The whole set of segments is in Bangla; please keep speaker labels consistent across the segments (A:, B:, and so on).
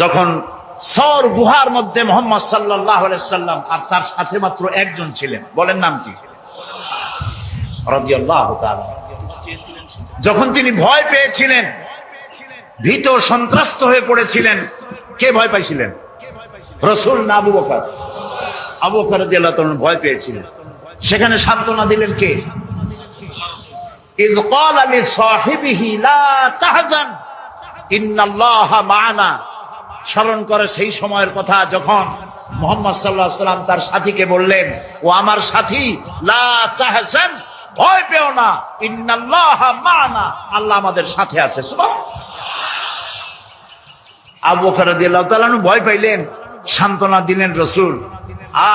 A: যখন সর গুহার মধ্যে মুহাম্মদ সাল্লাল্লাহু আলাইহি সাল্লাম আর তার সাথে মাত্র একজন ছিলেন, বলেন নাম কি? রাদিয়াল্লাহু তাআলা। যখন তিনি ভয় পেয়েছিলেন, ভীত সন্ত্রস্ত হয়ে পড়েছিলেন, কে ভয় পাইছিলেন? রাসূল না আবু বকর? আবু বকর রাদিয়াল্লাহু তাআলা ভয় পেয়েছিলেন। সেখানে সান্ত্বনা দিলেন কে? ইয ক্বালা লিসাহিবিহি লা তাহজান ইন্নাল্লাহা মা'ানা। স্মরণ করে সেই সময়ের কথা যখন মুহাম্মদ সাল্লাল্লাহু আলাইহি ওয়াসাল্লাম তার সাথীকে বললেন, ও আমার সাথী, লা তাহজান, ভয় পেও না, ইন্নাল্লাহা মা'ানা, আল্লাহ আমাদের সাথে আছে। সুবহানাল্লাহ। আবু বকর রাদিয়াল্লাহু তাআলা ভয় পাইলেন, সান্ত্বনা দিলেন রাসূল।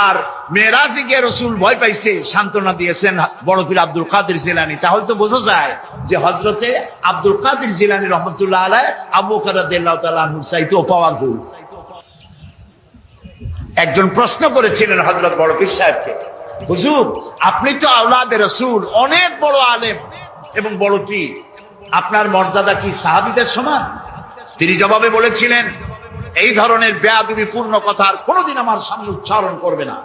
A: আর মেরাজে গিয়ে রাসূল ভয় পাইছে, সান্ত্বনা দিয়েছেন বড় পীর আব্দুল কাদের জিলানী। তাহলে তো বোঝা যায় যে হযরতে আব্দুল কাদের জিলানী রাহমাতুল্লাহ আলাইহি আবু বকর রাদিয়াল্লাহু তাআলা আনহু চাইতেও পাওয়ারফুল। একজন প্রশ্ন করেছিলেন হযরত বড় পীর সাহেবকে, হুজুর আপনি তো আওলাদে রাসূল, অনেক বড় আলেম এবং বড় পীর, আপনার মর্যাদা কি সাহাবীদের সমান? তিনি জবাবে বলেছিলেন, এই ধরনের বেয়াদবিপূর্ণ কথা আর কোনোদিন আমার সামনে উচ্চারণ করবে না।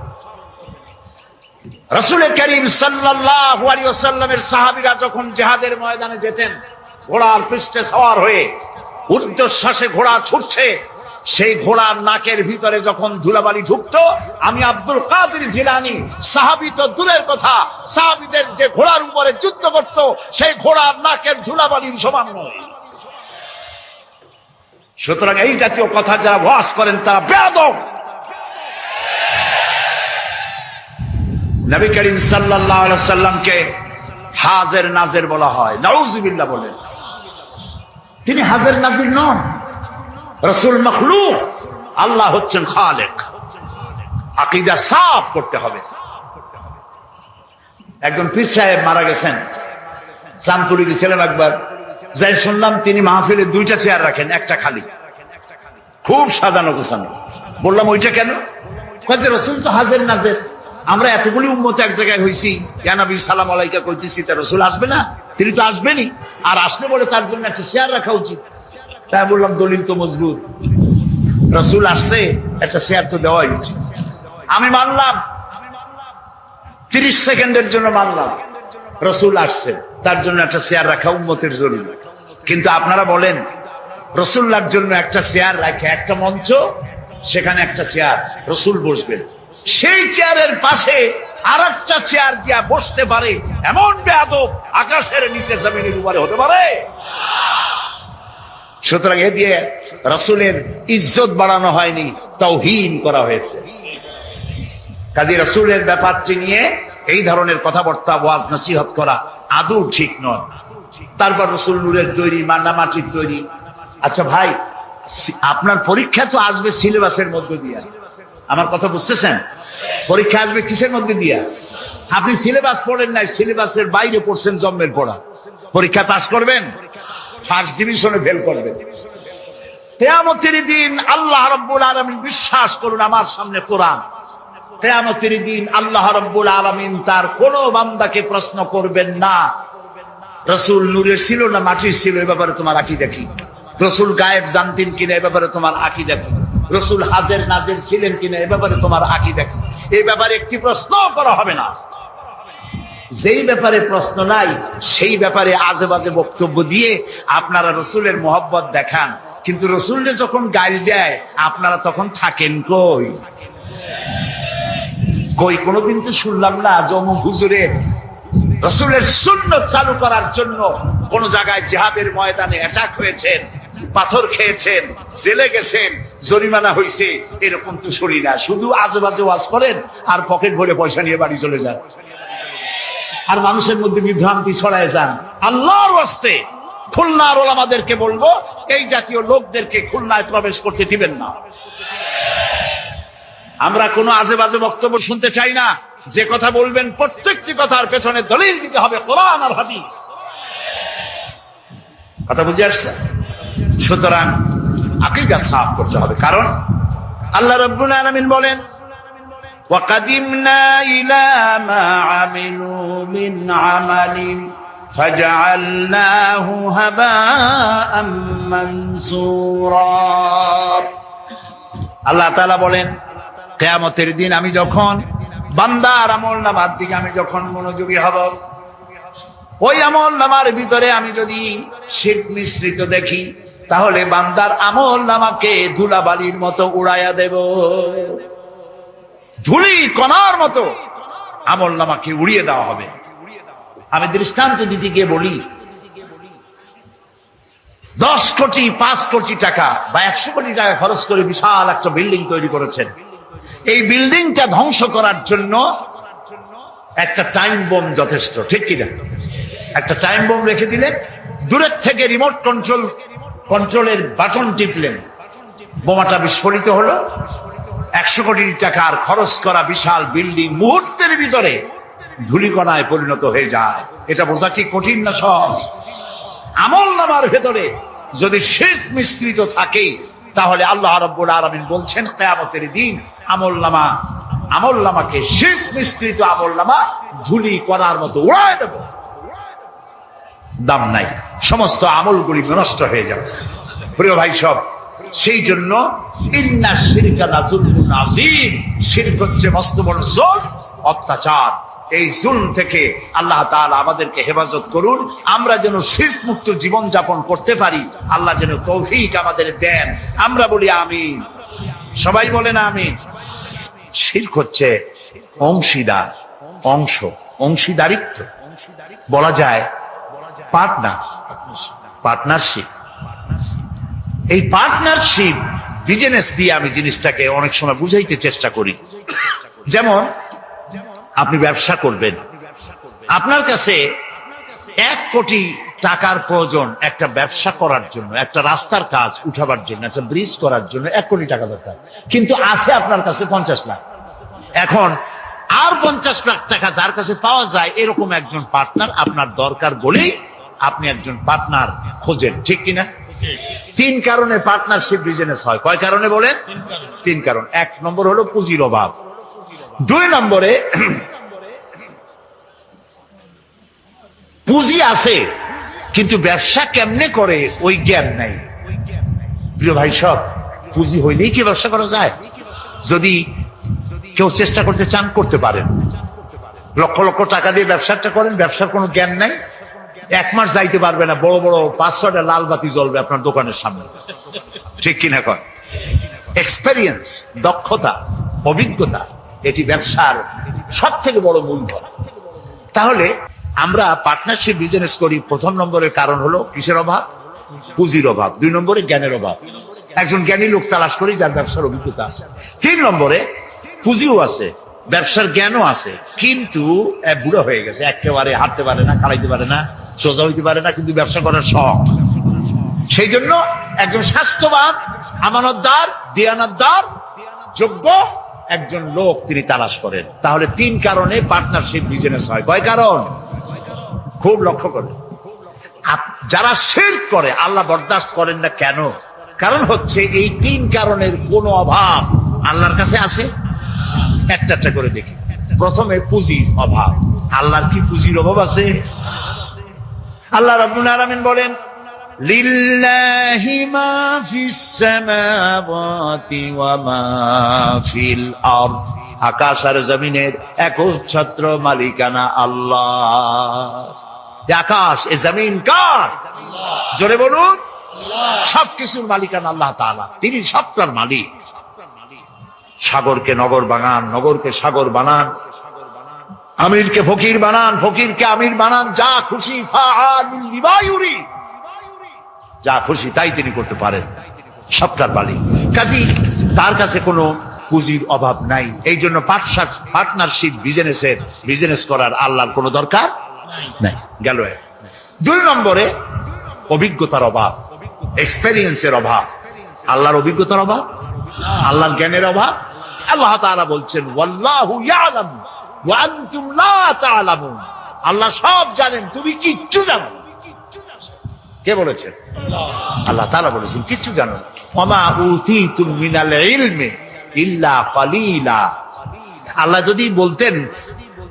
A: রাসূল করিম সাল্লাল্লাহু আলাইহি ওয়াসাল্লামের সাহাবীরা যখন জিহাদের ময়দানে যেতেন, ঘোড়ার পৃষ্ঠে সওয়ার হয়ে ঊর্ধ্বশ্বাসে ঘোড়া ছুটছে, সেই ঘোড়ার নাকের ভিতরে যখন ধুলাবালি ঢুকতো, আমি আব্দুল কাদের জিলানী, সাহাবী তো দূরের কথা, সাহাবীদের যে ঘোড়ার উপরে যুদ্ধ করত, সেই ঘোড়ার নাকের ধুলাবালির সমান নয়। সুতরাং এই জাতীয় কথা যারা ওয়াজ করেন তারা বেয়াদব। নবী করিম সাল্লাল্লাহু আলাইহি সাল্লামকে হাজির নাজির বলা হয়, নাউযুবিল্লাহ বলেন। তিনি হাজির নাজির নন, রাসূল মাখলুক, আল্লাহ হচ্ছেন খালেক। আকীদা সাফ করতে হবে। একজন পীর সাহেব মারা গেছেন, চাঁদপুরে গেছিলাম একবার, যাই শুনলাম তিনি মাহফিলে দুইটা চেয়ার রাখেন, একটা খালি, খুব সাজানো গোছানো। বললাম ওইটা কেন? কয়েছে রাসূল তো হাজির নাজির, আমরা এতগুলি উম্মত এক জায়গায় হয়েছি, ইয়া নবী সালাম আলাইকা কইতেছি, তা রাসূল আসবে না? তিনি তো আসবেনই, আর আসলে বলে তার জন্য একটা চেয়ার রাখা উচিত। তাই বললাম দলিল তো মজবুত, রাসূল আসছে, একটা চেয়ার তো দেওয়াই উচিত। আমি মানলাম, 30 সেকেন্ডের জন্য মানলাম, রাসূল আসছে, তার জন্য একটা চেয়ার রাখা উম্মতের জরুরি। কিন্তু আপনারা বলেন, রাসূলুল্লাহর জন্য একটা চেয়ার রাখে, একটা মঞ্চ, সেখানে একটা চেয়ার, রাসূল বসবেন, সেই চেয়ারের পাশে আরেকটা চেয়ার দিয়া বসতে পারে এমন বেয়াদব আকাশের নিচে জমিনের উপরে হতে পারে? সুতরাং এ দিয়ে রাসূলের ইজ্জত বাড়ানো হয়নি, তাওহীন করা হয়েছে। কাজী রাসূলের ব্যাপারটি নিয়ে এই ধরনের কথাবার্তা, ওয়াজ নসিহত করা আদৌ ঠিক নয়। তারপর রাসূল নূরের তৈরি, মাটির তৈরি। আচ্ছা ভাই, আপনার পরীক্ষা তো আসবে সিলেবাসের মধ্য দিয়া, আমার কথা বুঝতেছেন? পরীক্ষা আসবে কিসের মধ্যে দিয়া? আপনি সিলেবাস পড়েন নাই, সিলেবাসের বাইরে পড়ছেন, জন্মের পড়া। পরীক্ষা পাস করবেন, ফার্স্ট ডিভিশনে ফেল করবেন। কিয়ামতের দিন আল্লাহ রাব্বুল আলামিন, বিশ্বাস করুন আমার সামনে কোরআন, কিয়ামতের দিন আল্লাহ রাব্বুল আলামিন তার কোন বান্দাকে প্রশ্ন করবেন না, রাসূল নূরের ছিল না মাটির ছিল, এ ব্যাপারে তোমার আকীদা কি? রাসূল গায়েব জানতেন কিনা, এ ব্যাপারে তোমার আকীদা কি? রাসূল হাজির নাজির ছিলেন কিনা, এ ব্যাপারে তোমার আকীদা কি? এই ব্যাপারে একটি প্রশ্ন করা হবে না। যেই ব্যাপারে প্রশ্ন নাই, সেই ব্যাপারে আজে বাজে বক্তব্য দিয়ে আপনারা রাসূলের মহব্বত দেখান, কিন্তু রাসূলকে যখন গাল দেয় আপনারা তখন থাকেন কই? কোনোদিন তো শুনলাম না জমু হুজুরের রাসূলের সুন্নাত চালু করার জন্য কোন জায়গায় জিহাদের ময়দানে অ্যাটাক হয়েছেন, পাথর খেয়েছেন, জেলে গেছেন, জরিমানা হয়েছে, এরকম তো শুনি না। শুধু আজে বাজে ওয়াজ করেন আর পকেট ভরে পয়সা নিয়ে বাড়ি চলে যান, আর মানুষের মধ্যে বিভ্রান্তি ছড়ায় যান। আল্লাহর ওয়াস্তে খুলনার ওলামাদেরকে বলবো, এই জাতীয় লোকদেরকে খুলনায় প্রবেশ করতে দিবেন না। আমরা কোনো আজে বাজে বক্তব্য শুনতে চাই না। যে কথা বলবেন প্রত্যেকটি কথার পেছনে দলিল দিতে হবে, কোরআন আর হাদিস। কথা বুঝে আসছে? সুতরাং আকীদা সাফ করতে হবে, কারণ আল্লাহ রাব্বুল আলামিন বলেন, وَقَدِمْنَا إِلَى مَا عَمِلُوا مِنْ عَمَلٍ فَجَعَلْنَاهُ هَبَاءً مَنْثُورًا। আল্লাহ তাআলা বলেন, কিয়ামতের দিন আমি যখন বান্দার আমলনামার দিকে আমি যখন মনোযোগী হব, ওই আমলনামার ভিতরে আমি যদি শিরক মিশ্রিত দেখি, তাহলে বান্দার আমলনামাকে ধুলাবালির মতো উড়াইয়া দেব। ধুলি কণার মতো আমলনামাকে উড়িয়ে দেওয়া হবে। আমি দৃষ্টান্ত দিতে গিয়ে বলি, 10 কোটি 5 কোটি টাকা বা 100 কোটি টাকা খরচ করে বিশাল একটা বিল্ডিং তৈরি করেছেন। এই বিল্ডিংটা ধ্বংস করার জন্য একটা টাইম বোম যথেষ্ট, ঠিক কিনা? একটা টাইম বোম রেখে দিলে, দূরের থেকে রিমোট কন্ট্রোলের বাটন টিপলেন, বোমাটা বিস্ফোরিত হলো। 100 কোটি টাকার খরচ করা বিশাল বিল্ডিং মুহূর্তের ভিতরে ধূলিকণায় পরিণত হয়ে যায়। এটা বোঝা কি কঠিন না সহজ? আমলনামার ভেতরে যদি শিরক মিশ্রিত থাকে, তাহলে আল্লাহ রাব্বুল আলামিন বলছেন কিয়ামতের দিন আমলনামাকে শিরক মিশ্রিত আমলনামা ধুলি কণার মতো উড়ায় দেব। দাম নাই, সমস্ত আমলগুলি নষ্ট হয়ে যাবে। প্রিয় ভাই সব, সেই জন্য ইন্না শিরকা লাযুলমুন আযীম, শিরক হচ্ছে মস্ত বড় জুলম, অত্যাচার। এই জুলম থেকে আল্লাহ তাআলা আমাদেরকে হেফাজত করুন। আমরা যেন শিরক মুক্ত জীবন যাপন করতে পারি, আল্লাহ যেন তৌফিক আমাদের দেন। আমরা বলি আমিন, সবাই বলেন আমিন। শিরক হচ্ছে অংশীদারিত্ব, বলা যায় পার্টনারশিপ। এই পার্টনারশিপ বিজনেস দিয়ে আমি জিনিসটাকে অনেক সময় বুঝাইতে চেষ্টা করি। যেমন আপনি ব্যবসা করবেন, আপনার কাছে 1 কোটি টাকার প্রয়োজন একটা ব্যবসা করার জন্য, একটা রাস্তার কাজ উঠাবার জন্য, একটা ব্রিজ করার জন্য 1 কোটি টাকা দরকার, কিন্তু আছে আপনার কাছে 50 লাখ। এখন আর 50 লাখ টাকা যার কাছে পাওয়া যায়, এরকম একজন পার্টনার আপনার দরকার বলেই আপনি একজন পার্টনার খোঁজেন, ঠিক কিনা? 3 কারণে পার্টনারশিপ বিজনেস হয়। কয় কারণে বলেন? 3 কারণ। 1 নম্বর হলো পুঁজির অভাব, 2 নম্বরে পুঁজি আছে কিন্তু ব্যবসা কেমনে করে ওই জ্ঞান নাই। প্রিয় ভাই সব, পুঁজি হইলেই কি ব্যবসা করা যায়? যদি কেউ চেষ্টা করতে চান, করতে পারেন। লক্ষ লক্ষ টাকা দিয়ে ব্যবসাটা করেন, ব্যবসার কোনো জ্ঞান নাই, 1 মাস যাইতে পারবে না, বড় বড় 5-6টা লাল বাতি জ্বলবে আপনার দোকানের সামনে, ঠিক কিনা? কর এক্সপেরিয়েন্স, দক্ষতা, অভিজ্ঞতা, এটি ব্যবসার সব থেকে বড় মূলধন। তাহলে আমরা পার্টনারশিপ বিজনেস করি, 1 নম্বরের কারণ হলো কিসের অভাব? পুঁজির অভাব। 2 নম্বরে জ্ঞানের অভাব, একজন জ্ঞানী লোক তালাশ করি যার ব্যবসার অভিজ্ঞতা আছে। 3 নম্বরে পুঁজিও আছে, ব্যবসার জ্ঞানও আছে, কিন্তু বুড়ো হয়ে গেছে, একেবারে হাঁটতে পারে না, খাড়াইতে পারে না, সোজা হইতে পারে না, কিন্তু ব্যবসা করার শখ। সেই জন্য একজন স্বাস্থ্যবান, আমানতদার, দিয়ানতদার, যোগ্য একজন লোক তিনি তালাশ করেন। তাহলে 3 কারণে পার্টনারশিপ বিজনেস হয়। কয় কারণ? খুব লক্ষ্য করেন। যারা শিরক করে আল্লাহ বরদাস্ত করেন না কেন? কারণ হচ্ছে এই 3 কারণের কোনো অভাব আল্লাহর কাছে আছে। একটা করে দেখি। প্রথমে পুঁজির অভাব। আল্লাহর কি পুঁজির অভাব আছে? আল্লাহ রাব্বুল আলামিন বলেন, লিল্লাহি মা ফিস সামাওয়াতি ওয়া মা ফিল আরদ, আকাশ আর জমিনের একচ্ছত্র মালিকানা আল্লাহ। আকাশ এ জমিন কার? জোরে বলুন। সবকিছুর মালিকানা আল্লাহ তাআলা, তিনি সবটার মালিক। সাগরকে নগর বানান, নগরকে সাগর বানান, আমিরকে ফকির বানান, ফকিরকে আমির বানান, যা খুশি ফাআলুল লিমা ইউরিদ, যা খুশি তাই তিনি করতে পারেন, সবটার মালিক। কাজেই তার কাছে কোনো পুঁজির অভাব নাই। এই জন্য পার্টনারশিপ বিজনেস করার আল্লাহর কোনো দরকার নাই। গেল। 2 নম্বরে অভিজ্ঞতার অভাব, এক্সপেরিয়েন্সের অভাব। আল্লাহর অভিজ্ঞতার অভাব, আল্লাহর জ্ঞানের অভাব। আল্লাহ তাআলা বলছেন, ওয়াল্লাহু ইয়ালামু ওয়া আনতুম লা তা'লামুন, আল্লাহ সব জানেন, তুমি কিচ্ছু জানো না। কে বলেছেন? আল্লাহ তাআলা বলেছেন কিচ্ছু জানো না। ওয়ামা উতীতুম মিনাল ইলমি ইল্লা কালিলা, আল্লাহ যদি বলতেন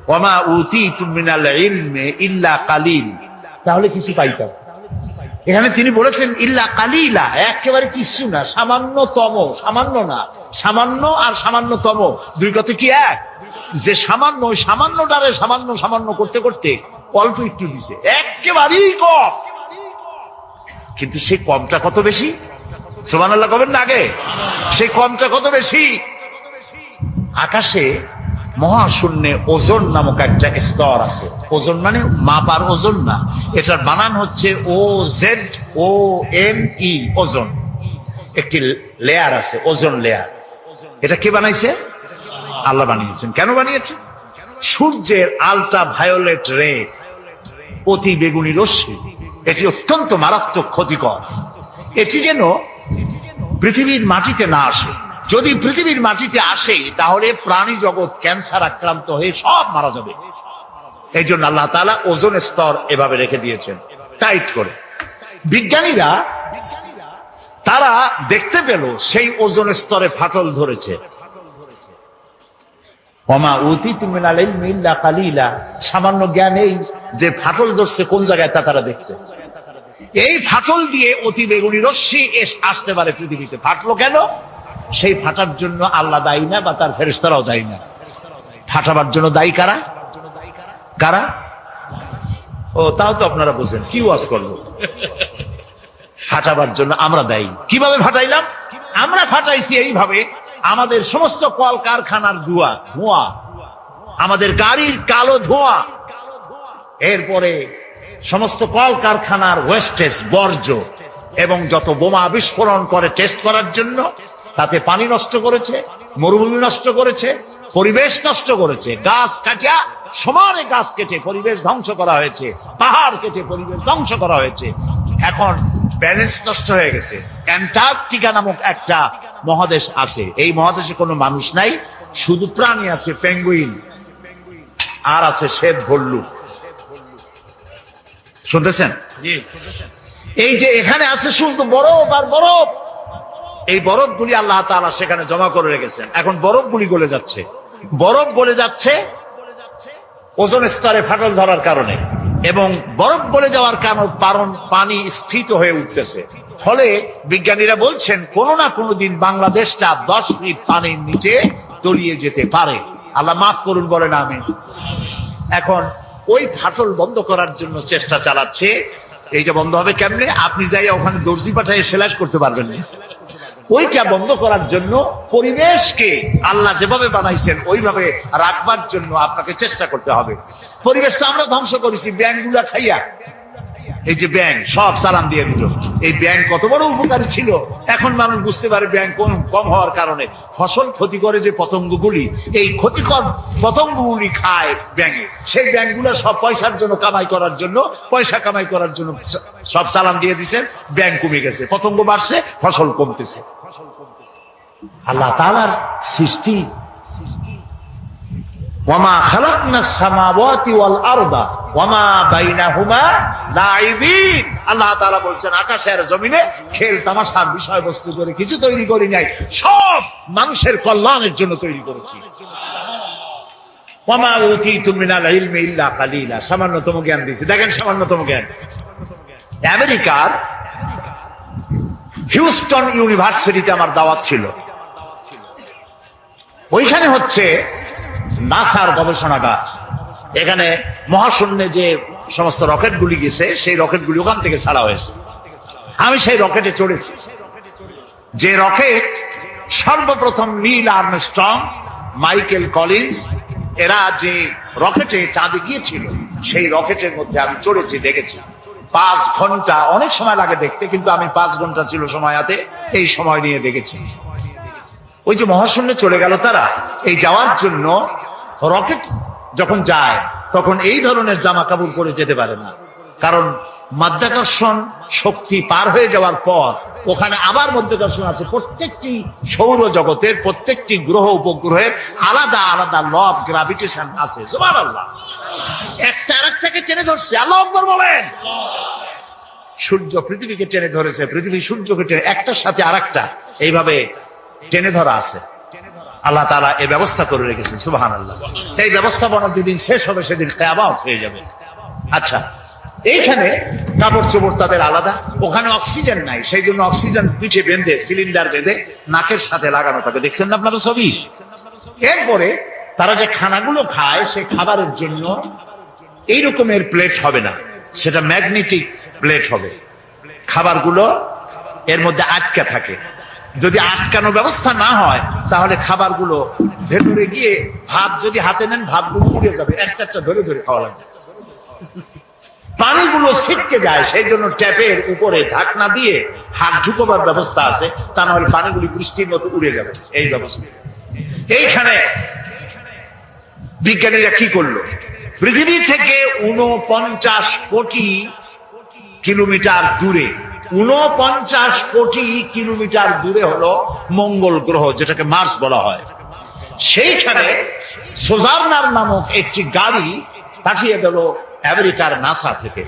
A: ওয়ামা উতীতুম মিনাল ইলমি ইল্লা কালিল, তাহলে কিছু পাইতাম। এখানে তিনি বলেছেন ইল্লা কালিলা, একেবারে কিছু না, সামান্যতম, সামান্য না, সামান্য আর সামান্যতম দুই কথা কি এক? যে সামান্য, ওই সামান্যটারে সামান্য সামান্য করতে করতে অল্প একটু দিছে, একেবারেই কম। কিন্তু সেই কমটা কত বেশি? সুবহানাল্লাহ কবেন না আগে? সেই কমটা কত বেশি? আকাশে মহাশূন্যে ওজন নামক একটা স্তর আছে। ওজন মানে মাপার ওজন না, এটার বানান হচ্ছে OZONE, ওজন। একটি লেয়ার আছে, ওজন লেয়ার। এটা কে বানাইছে? আল্লাহ বানিয়েছেন। কেন বানিয়েছেন? সূর্যের আলট্রা ভায়োলেট রে, অতি বেগুনি রশ্মি, এটি অত্যন্ত মারাত্মক ক্ষতিকর। এটি যেন পৃথিবীর মাটিতে না আসে। যদি পৃথিবীর মাটিতে আসে তাহলে প্রাণী জগৎ ক্যান্সার আক্রান্ত হয়ে সব মারা যাবে। এই জন্য আল্লাহ তাআলা ওজোন স্তর এভাবে রেখে দিয়েছেন, টাইট করে। বিজ্ঞানীরা তারা দেখতে পেল সেই ওজোন স্তরে ফাটল ধরেছে। ওমা উতিতু মিনাল ইলমি ইল্লা কালিলা, সামান্য জ্ঞান এই যে ফাটল ধরছে কোন জায়গায় তা তারা দেখছে। এই ফাটল দিয়ে অতি বেগুনি রশ্মি আসতে পারে পৃথিবীতে। ফাটলো কেন? সেই ফাটার জন্য আল্লাহ দায়ী না, বা তার ফেরেশতারাও দায়ী না। ফাটাবার জন্য দায়ী কারা? কারা? ও, তাও তো আপনারা বুঝেন, কি ওয়াজ করবো। ফাটাবার জন্য আমরা দায়ী। কিভাবে ফাটাইলাম? আমরা ফাটাইছি এইভাবে, আমাদের সমস্ত কল কারখানার ধোঁয়া, আমাদের গাড়ির কালো ধোঁয়া, এরপরে সমস্ত কল কারখানার ওয়েস্টেজ, বর্জ্য, এবং যত বোমা বিস্ফোরণ করে টেস্ট করার জন্য, তাতে পানি নষ্ট করেছে, মরুভূমি নষ্ট করেছে, পরিবেশ নষ্ট করেছে। গাছ কাটিয়া, সমানে গাছ কেটে পরিবেশ ধ্বংস করা হয়েছে, পাহাড় কেটে পরিবেশ ধ্বংস করা হয়েছে। এখন ব্যালেন্স নষ্ট হয়ে গেছে। অ্যান্টার্কটিকা নামক একটা মহাদেশ আছে, এই মহাদেশে কোনো মানুষ নাই, শুধু প্রাণী আছে, পেঙ্গুইন, আর আছে শ্বেত ভল্লুক। শুনতেছেন? এই যে এখানে আছে শুধু বরফ আর বরফ। এই বরফগুলি আল্লাহ তাআলা সেখানে জমা করে রেখেছেন। এখন বরফগুলি গলে যাচ্ছে, বরফ গলে যাচ্ছে ওজোন স্তরে ফাটল ধরার কারণে, এবং বরফ গলে যাওয়ার কারণ পানি স্ফীত হয়ে উঠতেছে। ফলে বিজ্ঞানীরা বলছেন কোনো না কোনো দিন বাংলাদেশটা 10 ফিট পানির নিচে তলিয়ে যেতে পারে। আল্লাহ মাফ করুন, বলেন আমিন। এখন ওই ফাটল বন্ধ করার জন্য চেষ্টা চালাচ্ছে। এইটা বন্ধ হবে কেমনে? আপনি যাই ওখানে দর্জি পাঠায় সেলাই করতে পারবেন না। ওইটা বন্ধ করার জন্য পরিবেশকে আল্লাহ যেভাবে বানাইছেন ওইভাবে রাখবার জন্য আপনাকে চেষ্টা করতে হবে। পরিবেশটা আমরা ধ্বংস করেছি ব্যাঙগুলা খাইয়া। এই যে ব্যাঙ সব চালান দিয়ে দিল। এই ব্যাঙ কত বড় উপকারী ছিল, এখন মানুষ বুঝতে পারে ব্যাঙ কম হওয়ার কারণে ফসল ক্ষতি করে যে পতঙ্গগুলি, এই ক্ষতিকর পতঙ্গগুলি খায় ব্যাঙে। সেই ব্যাঙগুলা সব পয়সার জন্য কামাই করার জন্য, পয়সা কামাই করার জন্য সব চালান দিয়ে দিচ্ছেন। ব্যাঙ কমে গেছে, পতঙ্গ বাড়ছে, ফসল কমতেছে। আল্লাহ তাআলার সৃষ্টি। ওয়ামা খালাকনাস সামাওয়াতি ওয়াল আরদা ওয়ামা বাইনাহুমা লাইবিন। আল্লাহ তাআলা বলছেন আকাশ আর জমিনে খেল তামাশার বিষয়বস্তু করে কিছু তৈরি করি নাই, সব মানুষের কল্যাণের জন্য তৈরি করেছি। ওয়ামা উতিতু মিনাল ইলমি ইল্লা কালিলা, সামান্যতম জ্ঞান দিয়েছি। দেখেন সামান্যতম জ্ঞান। আমেরিকার হিউস্টন ইউনিভার্সিটিতে আমার দাওয়াত ছিল। ওইখানে হচ্ছে নাসার গবেষণাগার। এখানে মহাশূন্যে যে সমস্ত রকেটগুলি গেছে, সেই রকেটগুলি ওখান থেকে ছাড়া হয়েছে। আমি সেই রকেটে চড়েছি। যে রকেট সর্বপ্রথম নীল আর্মস্ট্রং, মাইকেল কলিন্স এরা যে রকেটে চাঁদে গিয়েছিল, সেই রকেটের মধ্যে আমি চড়েছি, দেখেছি। 5 ঘন্টা, অনেক সময় লাগে দেখতে, কিন্তু আমি 5 ঘন্টা ছিল সময় হাতে, এই সময় নিয়ে দেখেছি। ওই যে মহাশূন্যে চলে গেল তারা, এই যাওয়ার জন্য রকেট যখন যায় তখন এই ধরনের জামা কাপড় পরে যেতে পারে না, কারণ মাধ্যাকর্ষণ শক্তি পার হয়ে যাওয়ার পর ওখানে আবার মাধ্যাকর্ষণ আছে। প্রত্যেকটি সৌর জগতের প্রত্যেকটি গ্রহ উপগ্রহের আলাদা আলাদা ল অফ গ্রাভিটেশন আছে। সুবহানাল্লাহ। একটা আরেকটাকে টেনে ধরছে। আল্লাহু আকবার বলেন। সূর্য পৃথিবীকে টেনে ধরেছে, পৃথিবী সূর্যকে টেনে, একটার সাথে আরেকটা এইভাবে টেনে ধরা আছে। আল্লাহ তাআলা এই ব্যবস্থা করে রেখেছেন। সুবহানাল্লাহ। এই ব্যবস্থাপনা যেদিন শেষ হবে সেদিন কিয়ামত হয়ে যাবে। আচ্ছা, এইখানে কাপড় চোপড় তাদের আলাদা, ওখানে অক্সিজেন নাই, সেই জন্য অক্সিজেন পিঠে বেঁধে সিলিন্ডার বেঁধে নাকের সাথে লাগানো থাকে, দেখছেন না আপনারা ছবি। এরপরে তারা যে খানাগুলো খায় সে খাবারের জন্য এই রকমের প্লেট হবে না, সেটা ম্যাগনেটিক প্লেট হবে। খাবারগুলো এর মধ্যে আটকে থাকে, যদি আটকানো ব্যবস্থা না হয় তাহলে খাবারগুলো ভেতরে গিয়ে ভাত যদি হাতে নেন ভাতগুলো উড়ে যাবে, একটা একটা ধরে ধরে খাওয়া লাগবে। পানিগুলো ছিটকে যায়, সেই জন্য ট্যাপের উপরে ঢাকনা দিয়ে হাত ঢুকবার ব্যবস্থা আছে, তা না হলে পানিগুলি বৃষ্টির মতো উড়ে যাবে। এই ব্যবস্থা এইখানে বিজ্ঞানীরা কি করলো, পৃথিবী থেকে 49 কোটি কিলোমিটার দূরে, 49 কোটি কিলোমিটার দূরে হলো মঙ্গল গ্রহ, যেটাকে মার্স বলা হয়। সেইখানে সোজার্নার নামক একটি গাড়ি পাঠিয়ে দিল আমেরিকার নাসা থেকে।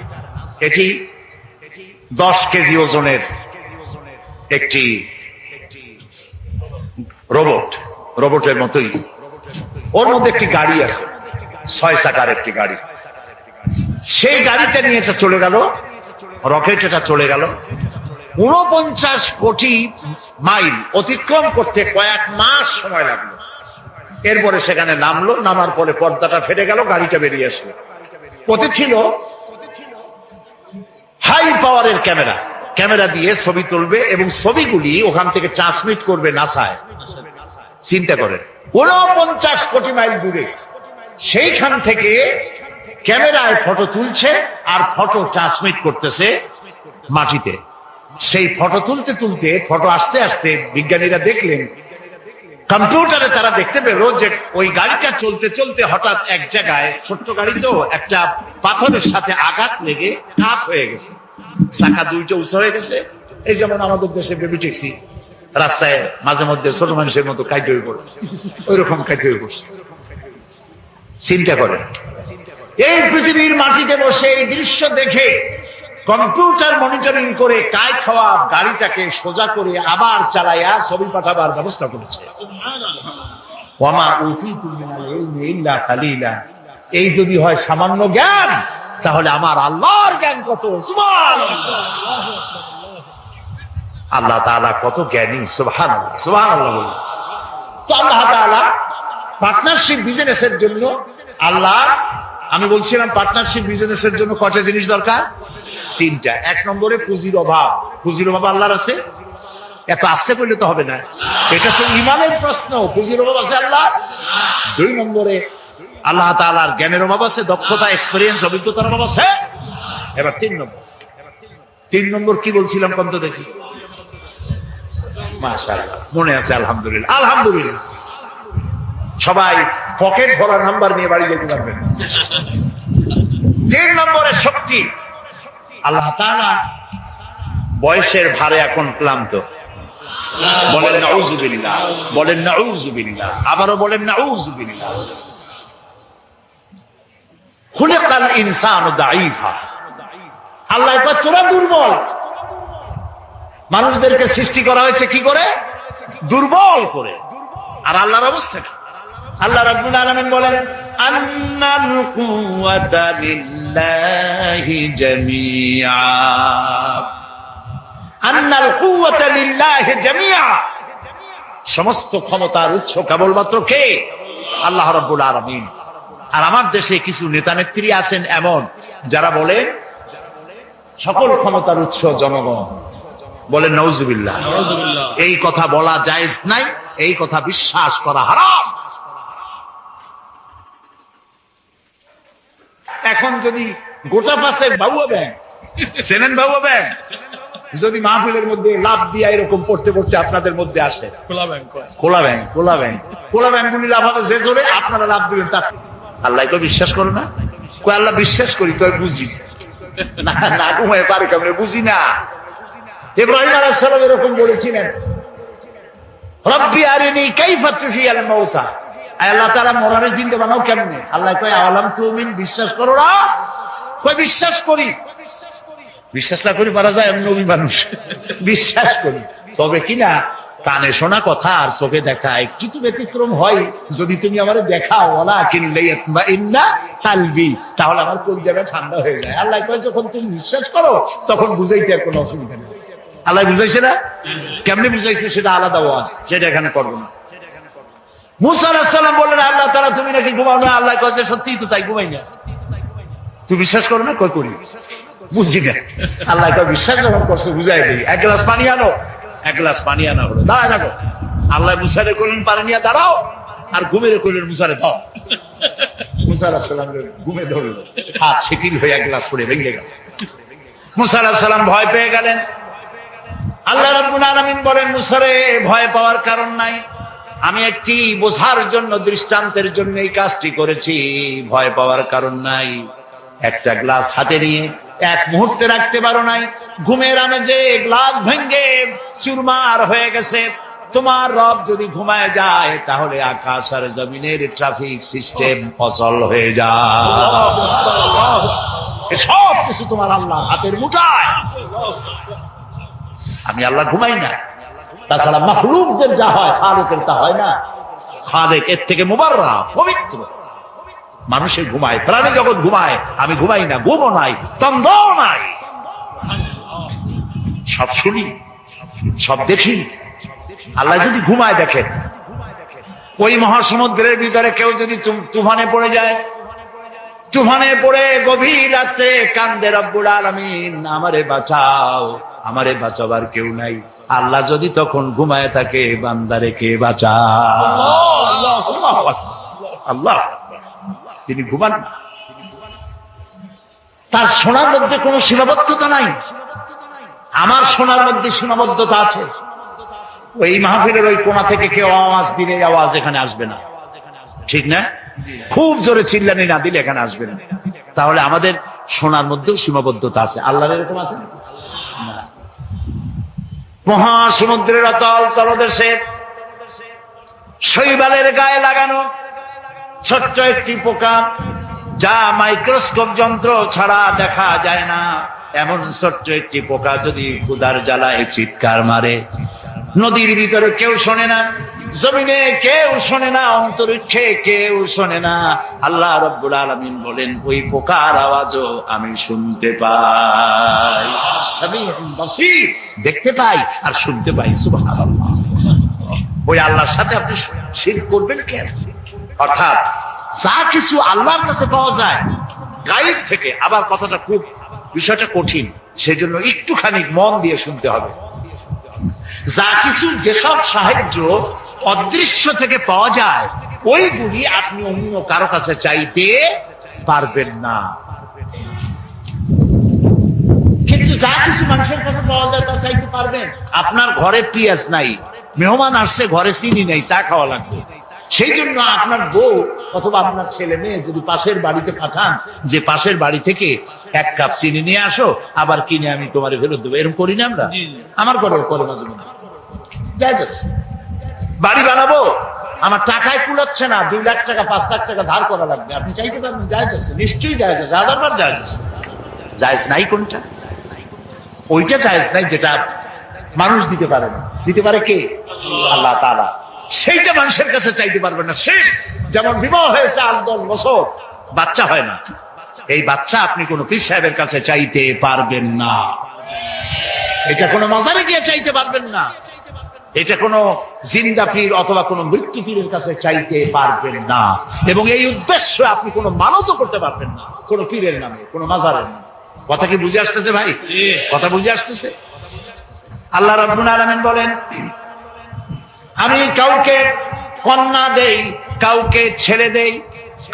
A: এটি 10 কেজি ওজনের একটি রোবটের মতোই, ওর মধ্যে একটি গাড়ি আছে, 6 চাকার একটি গাড়ি। সেই গাড়িটা নিয়ে এটা চলে গেল, রকেট এটা চলে গেল 49 কোটি মাইল অতিক্রম করতে কয়েক মাস সময় লাগলো। এরপরে সেখানে নামলো, নামার পরে পর্দাটা ফেটে গেল, গাড়িটা বেরিয়ে আসলো। ওতে ছিল হাই পাওয়ারের ক্যামেরা দিয়ে ছবি তুলবে এবং ছবিগুলি ওখান থেকে ট্রান্সমিট করবে নাসায়। চিন্তা করেন 49 কোটি মাইল দূরে, সেইখান থেকে ক্যামেরায় ফটো তুলছে আর ফটো ট্রান্সমিট করতেছে মাটিতে। সেই ফটো তুলতে তুলতে, ফটো আসতে আসতে বিজ্ঞানীরা দেখলেন, কম্পিউটারে তারা দেখতে পেল যে ওই গাড়িটা চলতে চলতে হঠাৎ এক জায়গায়, ছোট্ট গাড়ি তো, একটা পাথরের সাথে আঘাত লেগে কাত হয়ে গেছে, চাকা দুইটা উঁচু হয়ে গেছে। এই যেমন আমাদের দেশে বেবি ট্যাক্সি রাস্তায় মাঝে মধ্যে ছোট মানুষের মতো কাইতে হয়ে পড়ে, ওই রকম কাইতে হয়ে পড়ছে। চিন্তা করেন, এই পৃথিবীর মাটিতে বসে এই দৃশ্য দেখে কম্পিউটার মনিটরিং করে কায় খাওয়া গাড়িটাকে সোজা করে আবার চালাইয়া ছবি পাঠাবার ব্যবস্থা করেছে। এই যদি হয় সামান্য জ্ঞান, তাহলে আমার আল্লাহর জ্ঞান কত! আল্লাহ তাআলা কত জ্ঞানী! সুবহানাল্লাহ, সুবহানাল্লাহ। তো আল্লাহ তাআলা পার্টনারশিপ বিজনেসের জন্য, আল্লাহ, আমি বলছিলাম পার্টনারশিপ বিজনেসের জন্য কয়টা জিনিস দরকার? 3টা। 1 নম্বরে পুঁজির অভাব। পুঁজির অভাব আল্লাহর আছে? এত আস্তে করলে তো হবে না, এটা তো ইমানের প্রশ্ন। পুঁজির অভাব আছে আল্লাহ। 2 নম্বরে আল্লাহ তাআলার জ্ঞানের অভাব আছে, দক্ষতা, এক্সপেরিয়েন্স, অভিজ্ঞতার অভাব আছে। এবার 3 নম্বর কি বলছিলাম কোন তো দেখি? মাশাআল্লাহ, মনে আছে? আলহামদুলিল্লাহ, আলহামদুলিল্লাহ। সবাই পকেট ভরা নাম্বার নিয়ে বাড়ি যেতে পারবেন। 3 নম্বরে শক্তি। আল্লাহ তাআলা বয়সের ভারে এখন ক্লান্ত। বলেন নাউযুবিল্লাহ, বলেন নাউযুবিল্লাহ, আবারও বলেন নাউযুবিল্লাহ। খুলিকাল ইনসানু দাঈফা। আল্লাহ কয় তোরা দুর্বল। মানুষদেরকে সৃষ্টি করা হয়েছে কি করে? দুর্বল করে। আর আল্লাহর অবস্থা কি? আল্লাহ রাব্বুল আলামিন বলেন, আন্নাল কুওয়াতা লিল্লাহি জামিআ। আন্নাল কুওয়াতা লিল্লাহি জামিআ। সমস্ত ক্ষমতার উৎস কেবলমাত্র কে? আল্লাহ রাব্বুল আলামিন। আর আমার দেশে কিছু নেতা নেত্রী আছেন এমন, যারা বলেন সকল ক্ষমতার উৎস জনগণ। বলেন নাউযুবিল্লাহ। এই কথা বলা জায়েজ নাই, এই কথা বিশ্বাস করা হারাম। এখন যদি গোটা পাশে বাবুয়া ব্যাংক, চেনেন বাবুয়া ব্যাংক, যদি মাহফিলের মধ্যে লাভ দিয়া এরকম পড়তে পড়তে আপনাদের মধ্যে আসে, খোলা ব্যাংক গুলি লাভ হবে যে জোরে আপনারা লাভ দিবেন তার। আল্লাহ তো বিশ্বাস করো না? কই আল্লাহ বিশ্বাস করি, তো বুঝি না, ঘুমায় পারে কেমন বুঝি না। ইব্রাহিম আলাইহিস সালাম এরকম বলেছিলেন, রব্বি আরিনি কাইফা তুহিয়াল মাউতা। আল্লাহ তাআলা মরারে জিন্দা বানাও কেমনে? আল্লাহ কয় আওয়ালাম তুমিন, বিশ্বাস করো না? কই বিশ্বাস করি। বিশ্বাস না করি পারা যায়? নবী মানুষ, বিশ্বাস করি। তবে কিনা কানে শোনা কথা আর চোখে দেখা একটু তো ব্যতিক্রম হয়। যদি তুমি আমারে দেখাও, ওয়ালাকিন লিয়াতমাইন্না কালবি, তাহলে আমার কলিজাটা ঠান্ডা হয়ে যায়। আল্লাহ কয় যখন তুমি বিশ্বাস করো তখন বুঝাইতে আর কোনো অসুবিধা নেই। আল্লাহ বুঝাইছে না? কেমনি বুঝাইছে সেটা আলাদা ওয়াজ, সেটা এখানে করবো না। মুসা আলাইহিস সালাম বললেন, আল্লাহ তাআলা তুমি নাকি ঘুমাও না? আল্লাহ কয় যে সত্যিই তো তাই, ঘুমাই না। তুই বিশ্বাস করো না? কই করি, বুঝি না। আল্লাহ কয় বিশ্বাস যখন করছো বুঝাই দিই, এক গ্লাস পানি আনো। এক গ্লাস পানি আনা হলো, দাঁড়া থাকো। আল্লাহ মুসারে করলেন পানি নিয়ে দাঁড়াও, আর ঘুমের করলেন মুসারে দাও। মুসা আলাইহিস সালাম ঘুমে ধরলো, হাত শিথিল হয়ে এক গ্লাস করে ভেঙে গেল। মুসা আলাইহিস সালাম ভয় পেয়ে গেলেন। আল্লাহ রাব্বুল আলামিন বলেন, মুসারে ভয় পাওয়ার কারণ নাই, আমি একটি বোঝার জন্য, দৃষ্টান্তের জন্য এই কাজটি করেছি, ভয় পাওয়ার কারণ নাই। একটা গ্লাস হাতে নিয়ে এক মুহূর্তে রাখতে পারো নাই, ঘুমের আমেজে গ্লাস ভেঙ্গে চুরমার হয়ে গেছে। তোমার রব যদি ঘুমায় যায় তাহলে আকাশ আর জমিনের ট্রাফিক সিস্টেম অচল হয়ে যায়। সব কিছু তোমার আল্লাহ হাতের মুঠায়। আমি আল্লাহ ঘুমাই না, তাছাড়া মাখলুকদের যা হয় খালেকের তা হয় না। খালেক এর থেকে মুবাররা, পবিত্র। মানুষের ঘুমায়, প্রাণী জগৎ ঘুমায়, আমি ঘুমাই না। ঘুমও নাই, তন্দ্রাও নাই, সব শুনি, সব দেখি। আল্লাহ যদি ঘুমায় দেখেন, ওই মহাসমুদ্রের ভিতরে কেউ যদি তুফানে পড়ে যায়, তুফানে পড়ে গভীর রাতে কান্দে রব্বুল আলামিন, আমারে বাঁচাও, আমারে বাঁচাবার কেউ নাই। আল্লাহ যদি তখন ঘুমায় থাকে, বান্দারে কে বাঁচায়? আল্লাহ তিনি ঘুমান। তার শোনার মধ্যে কোনো সীমাবদ্ধতা নাই, আমার শোনার মধ্যে সীমাবদ্ধতা আছে। ওই মাহফিলের ওই কোণা থেকে কেউ আওয়াজ দিলে আওয়াজ এখানে আসবে না, ঠিক না? খুব জোরে চিল্লানি না দিলে এখানে আসবে না। তাহলে আমাদের শোনার মধ্যেও সীমাবদ্ধতা আছে। আল্লাহর এরকম আছে না? মহাসমুদ্রের অতল তলদেশে শৈবালের গায়ে লাগানো ছোট্ট একটি পোকা, যা মাইক্রোস্কোপ যন্ত্র ছাড়া দেখা যায় না, এমন ছোট্ট একটি পোকা যদি ক্ষুধার জ্বালায় চিৎকার মারে, নদীর ভিতরে কেউ শোনে না, জমিনে কেউ শোনে না, অন্তরিক্ষে কেউ শোনে না। আল্লাহ রাব্বুল আলামিন বলেন, ওই পোকার আওয়াজও আমি শুনতে পাই। সামিউন বাসীর, দেখতে পাই আর শুনতে পাই। সুবহানাল্লাহ। ওই আল্লাহর সাথে আপনি শিরক করবেন কেন? অর্থাৎ যা কিছু আল্লাহর কাছে পাওয়া যায় গায়েব থেকে, আবার কথাটা খুব বিষয়টা কঠিন, সেজন্য একটুখানি মন দিয়ে শুনতে হবে। যা কিছু, যেসব সাহায্য অদৃশ্য থেকে পাওয়া যায়, ওইগুলি আপনি অন্য কারো কাছে চাইতে পারবেন না। কিন্তু যা কিছু মানুষের কাছে পাওয়া যায় তা চাইতে পারবেন। আপনার ঘরে পেঁয়াজ নাই, মেহমান আসছে, ঘরে চিনি নেই, চা খাওয়া লাগবে। সেই জন্য আপনার বউ অথবা আপনার ছেলে মেয়ে যদি পাশের বাড়িতে পাঠান, যে পাশের বাড়ি থেকে এক কাপ চিনি নিয়ে আসো, আবার কিনে আমি তোমারে ফেরত দেবো, এরকম করি না আমরা? আমার ঘরে করে মাঝে মাঝে যাই যাচ্ছে। বাড়ি বানাবো, আমার টাকায় কুলাচ্ছে না, 2 লাখ টাকা 5 লাখ টাকা ধার করা লাগবে, আপনি চাইতে পারবেন? জায়েজ আছে, নিশ্চয়ই জায়েজ আছে, 1000 বার জায়েজ আছে। জায়েজ নাই কোনটা? ওইটা জায়েজ নাই যেটা মানুষ দিতে পারে না। দিতে পারে কে? আল্লাহ তাআলা। সেইটা মানুষের কাছে চাইতে পারবেন না। সে যেমন বিবাহ হয়েছে 8-10 বছর, বাচ্চা হয় না, এই বাচ্চা আপনি কোন পীর সাহেবের কাছে চাইতে পারবেন না। এটা কোনো মাজারে গিয়ে চাইতে পারবেন না। এটা কোনো জিন্দা পীর অথবা কোনো মৃত্যু পীরের কাছে চাইতে পারবেন না। এবং এই উদ্দেশ্য আপনি কোনো মানতও করতে পারবেন না কোনো পীরের নামে, কোনো মাজারের নামে। কথা কি বুঝে আসতেছে ভাই? কথা বুঝে আসতেছে? আল্লাহ রাব্বুল আলামিন বলেন, আমি কাউকে কন্যা দেই, কাউকে ছেলে দেই,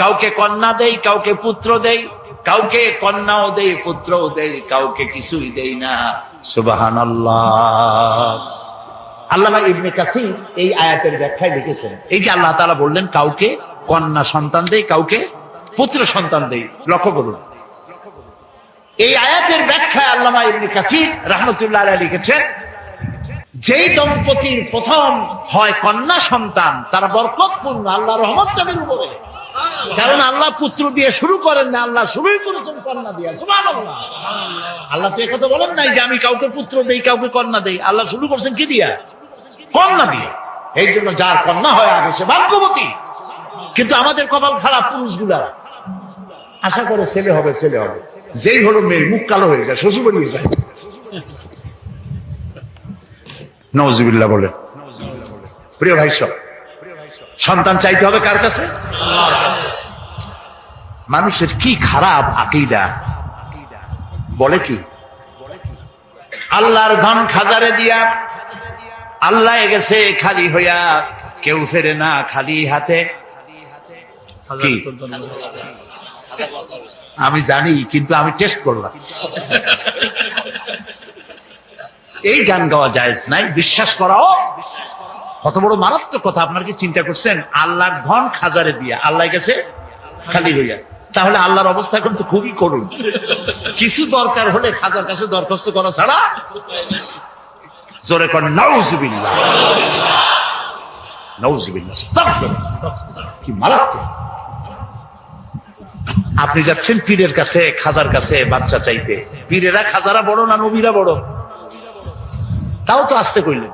A: কাউকে কন্যা দেই, কাউকে পুত্র দেই, কাউকে কন্যাও দেই, পুত্রও দেই, কাউকে কিছুই দেই না। সুবহানাল্লাহ। আল্লামা ইবনে কাসির এই আয়াতের ব্যাখ্যায় লিখেছেন, এই যে আল্লাহ তাআলা বললেন কাউকে কন্যা সন্তান দেই, কাউকে পুত্র সন্তান দেই, লক্ষ্য করুন এই আয়াতের ব্যাখ্যায় আল্লামা ইবনে কাসির রাহমাতুল্লাহ আলাইহি লিখেছেন, যেই দম্পতির প্রথম হয় কন্যা সন্তান তারা বরকতপূর্ণ, আল্লাহর রহমত তাদের উপরে। কারণ আল্লাহ পুত্র দিয়ে শুরু করেন না, আল্লাহ শুরুই করেছেন কন্যা দিয়ে। সুবহানাল্লাহ। আল্লাহ তো একথা বলেন নাই যে আমি কাউকে পুত্র দেই, কাউকে কন্যা দেই। আল্লাহ শুরু করছেন কি দিয়া? কন্যা দিয়ে। এই জন্য যার কন্যা হয় আগে সে ভাগ্যবতী। কিন্তু আমাদের কপাল খারাপ পুরুষগুলা, আশা করে ছেলে হবে ছেলে হবে, যেই হলো মেয়ে মুখ কালো হয়ে যায়, শ্বশুর বাড়ি যায়। নওয়াজুবিল্লাহ বলেন। প্রিয় ভাই সব, সন্তান চাইতে হবে কার কাছে? মানুষের কি খারাপ আকীদা, বলে কি আল্লাহর ধন খাজারে দিয়া আল্লাহ গেছে খালি হইয়া, কেউ ফেরে না খালি হাতে। কি আমি জানি, কিন্তু আমি টেস্ট করলাম। এই গান গাওয়া জায়েজ নাই, বিশ্বাস করাও কত বড় মারাত্মক কথা। আপনার কি চিন্তা করছেন? আল্লাহর ধন খাজারে দিয়া আল্লাহ গেছে খালি হইয়া, তাহলে আল্লাহর অবস্থা এখন তো খুবই করুণ। কিছু দরকার হলে খাজার কাছে দরখাস্ত করা ছাড়া। জোরে কর নাউজুবিল্লাহ, নাউজুবিল্লাহ, আস্তাগফিরুল্লাহ। কি মারাত্মক! আপনি যাচ্ছেন পীরের কাছে, খাজার কাছে বাচ্চা চাইতে। পীরেরা খাজারা বড় না নবীরা বড়? তাও তো আসতে কইলেন,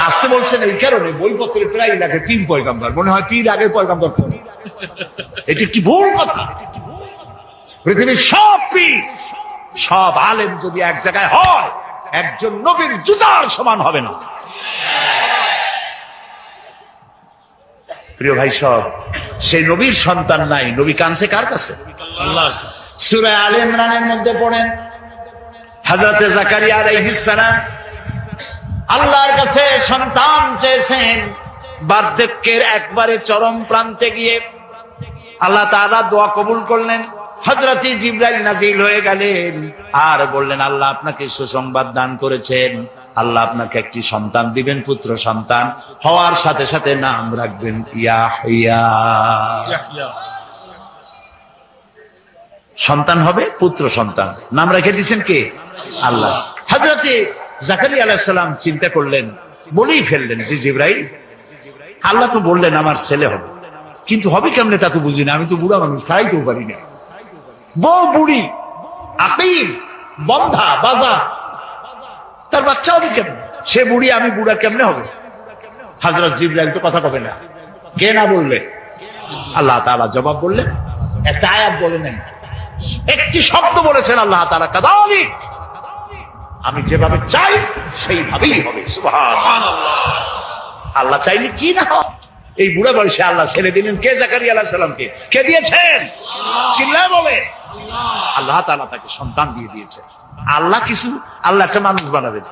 A: আসতে বলছেন এই কারণে বইপত্রে প্রায় লাগে পীর পয়গাম্বর, মনে হয় পীর আগে পয়গাম্বর। এটি কি ভুল কথা? পৃথিবীর সব পীর, সব আলেম যদি এক জায়গায় হয়, একজন নবীর জুতার সমান হবে না। প্রিয় ভাই সব, সেই নবীর সন্তান নাই, নবী কানছে কার কাছে? সূরা আলে ইমরানের মধ্যে পড়েন, হযরতে জাকারিয়া আলাইহিস সালাম আল্লাহর কাছে সন্তান চেয়েছেন। বার্ধক্যের একবারে চরম প্রান্তে গিয়ে আল্লাহ তাআলা দোয়া কবুল করলেন। হযরত জিবরাইল নাজিল হয়ে গেলেন আর বললেন, আল্লাহ আপনাকে সুসংবাদ দান করেছেন, আল্লাহ আপনাকে একটি সন্তান দিবেন, পুত্র সন্তান। হওয়ার সাথে সাথে নাম রাখবেন ইয়াহইয়া। সন্তান হবে, পুত্র সন্তান, নাম রেখে দিয়েছেন কে? আল্লাহ। হযরতে জাকারিয়া আলাইহিস সালাম চিন্তা করলেন, বলেই ফেললেন যে জিবরাইল, আল্লাহ তো বললেন আমার ছেলে হবে, কিন্তু হবে কেমনে তা তো বুঝি না, আমি তো বুড়া মানুষ, খাইতেও পারি না। বউ বুড়ি, আকিম, বন্ধা, বাজা, তার বাচ্চা হবে কেমন? সে বুড়ি, আমি বুড়া, কেমনে হবে? হযরত জিবরাইল তো কথা কবে না, কে না বললে? আল্লাহ তাআলা জবাব বললেন, একটা আয়াত বলে নেন, একটি শব্দ বলেছেন আল্লাহ তাআলা, কাযালিক, আমি যেভাবে চাই সেইভাবেই হবে। সুবহানাল্লাহ। আল্লাহ চাইলে কি না হয়? এই বুড়া বয়সে আল্লাহ ছেলে দিলেন কে? জাকারিয়া আলাইহিস সালামকে। কে দিয়েছেন? চিল্লায় বলে, আল্লাহ তাআলা তাকে সন্তান দিয়ে দিয়েছেন। আল্লাহ কিছু, আল্লাহ একটা মানুষ বানাবেন,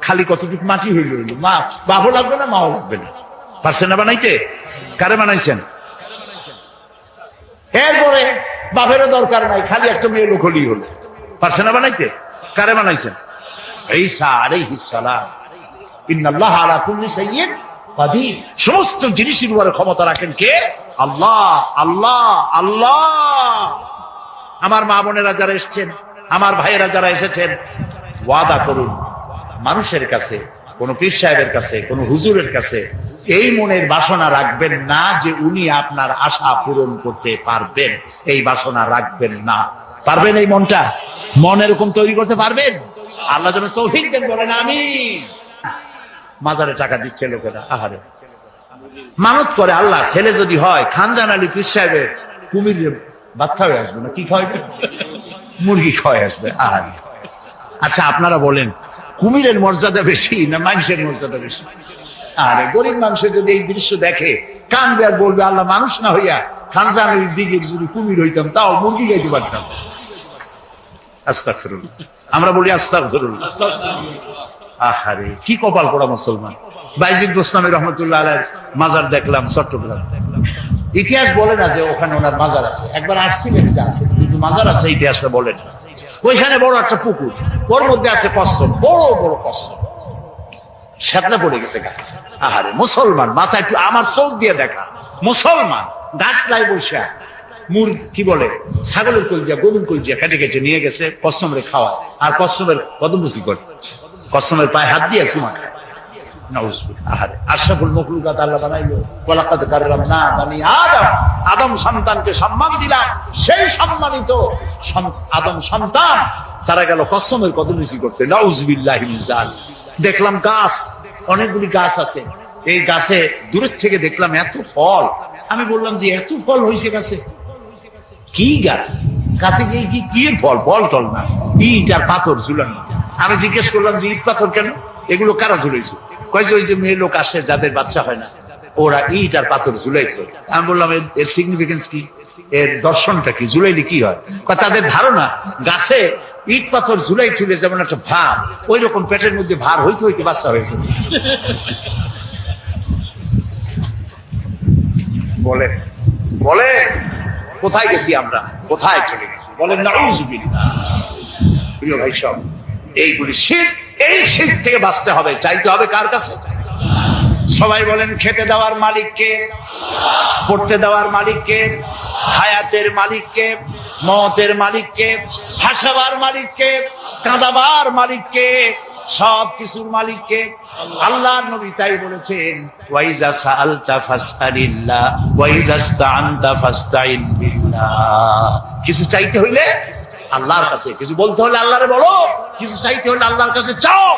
A: খালি কতটুকু মাটি হইল হইল, মা বাবু লাগবে না, মাও লাগবে না। পারছেন না বানাইতে? কারে বানাইছেন? এরপরে বাপেরও দরকার নাই, খালি একটা মেয়ে লোক হলেই হলো। পারছেন না বানাইতে? কারে বানাইছেন? ঈসা আলাইহিস সালাম। ইন্নাল্লাহা আলা কুল্লি শাইইন কাদির। সমস্ত জিনিসের উপরে ক্ষমতা রাখেন কে? আল্লাহ। আল্লাহ, আল্লাহ। আমার মা বোনেরা যারা এসেছেন, আমার ভাইয়েরা যারা এসেছেন, ওয়াদা করুন মানুষের কাছে, কোন পীর সাহেবের কাছে, কোন হুজুরের কাছে এই মনের বাসনা রাখবেন না যে উনি আপনার আশা পূরণ করতে পারবেন। এই বাসনা রাখবেন না। পারবেন? এই মনটা, মন এরকম তৈরি করতে পারবেন? আল্লাহ যেন তৌফিক দেন, বলেন আমিন। মাজারে টাকা দিচ্ছে লোকেরা, আহারে মানত করে, আল্লাহ ছেলে যদি হয়, খানজান আলী পীর সাহেবের কুমির বাচ্চা হয়ে আসবে না, কি খাওয়াইবে? মুরগি খাওয়াই আসবে, আহারে। আচ্ছা আপনারা বলেন, কুমিরের মর্যাদা বেশি না মানুষের মর্যাদা বেশি? আরে গরিব মানুষের যদি এই দৃশ্য দেখে কানবে আর বলবে, আল্লাহ মানুষ না হইয়া খানজান আলীর দিকে যদি কুমির হইতাম, তাও মুরগি খাইতে পারতাম। আস্তাগফিরুল্লাহ। আমরা বলি আস্তাগফিরুল্লাহ। আহারে কি কপাল পোড়া মুসলমান। বাইজিদ বোস্তামী রহমতুল্লাহ আলাইহির মাজার দেখলাম চট্টগ্রাম। ইতিহাস বলে না যে ওখানে ওনার মাজার আছে, একবার আসছিলেন যে আছে, কিন্তু মাজার আছে ইতিহাসে বলে না। ওইখানে বড় একটা পুকুর, ওর মধ্যে আছে কচ্ছপ, বড় বড় কচ্ছপ, শ্যাতলা পড়ে গেছে গা। আহারে মুসলমান, মাথা একটু আমার চোখ দিয়ে দেখা, মুসলমান গাছলাই বসে কি বলে ছাগলের কলজিয়া, গরুর কলজিয়া কেটে কেটে নিয়ে গেছে, কচ্ছপের খাওয়া, আর কচ্ছপের কদমবুসি করে, কচ্ছপের পায়ে হাত দিয়ে চুমা খায়। আহারে আশরাফুল মখলুকাত আল্লাহ বানাইলো, ওয়ালাকাদ কাররামনা বানি আদম, আদম সন্তানকে সম্মান দিলাম। সেই সম্মানিত আদম সন্তান তারা গেল কসমের কদমবুসি করতে। নাউজুবিল্লাহি মিন যালিক। দেখলাম গাছ, অনেকগুলি গাছ আছে, এই গাছে দূরের থেকে দেখলাম এত ফল। আমি বললাম যে এত ফল হয়েছে গাছে, কি গাছ? কাছে গিয়ে কি ফল? ফল টল না, ইট আর পাথর ঝুলানো। আমি জিজ্ঞেস করলাম যে ইট পাথর কেন, এগুলো কারা ঝুলাইছে? কয় যে ওই যে মেয়ে লোক আসে যাদের বাচ্চা হয় না, ওরা ইট আর পাথর ঝুলাইছে। আমি বললাম এর সিগনিফিকেন্স কি, এর দর্শনটা কি, ঝুলাইলে কি হয়? তাদের ধারণা গাছে ইট পাথর ঝুলাই ঝুলে যেমন একটা ভার, ওই রকম পেটের মধ্যে ভার হইতে হইতে বাচ্চা হয়েছে। বলে বলে কোথায় গেছি আমরা, কোথায় চলে গেছি? বলেন নাউযুবিল্লাহ। প্রিয় ভাই সব, এইগুলি শিরক, এই শিরক থেকে বাঁচতে হবে। চাইতে হবে কার কাছে? সবাই বলেন খেতে দেওয়ার মালিককে, পড়তে দেওয়ার মালিককে, হায়াতের মালিককে, মওতের মালিককে, হাসাবার মালিককে, কাঁদাবার মালিককে, সব কিছুর মালিককে। আল্লাহর নবী তাই বলেছেন, ওয়াইজা সাআলতা ফাসআলিল্লাহ ওয়াইজা ইসতাআনতা ফাসতাইন বিল্লাহ। কিছু চাইতে হইলে আল্লাহর কাছে, কিছু বলতে হলে আল্লাহরে বলো, কিছু চাইতে হলে আল্লাহর কাছে চাও।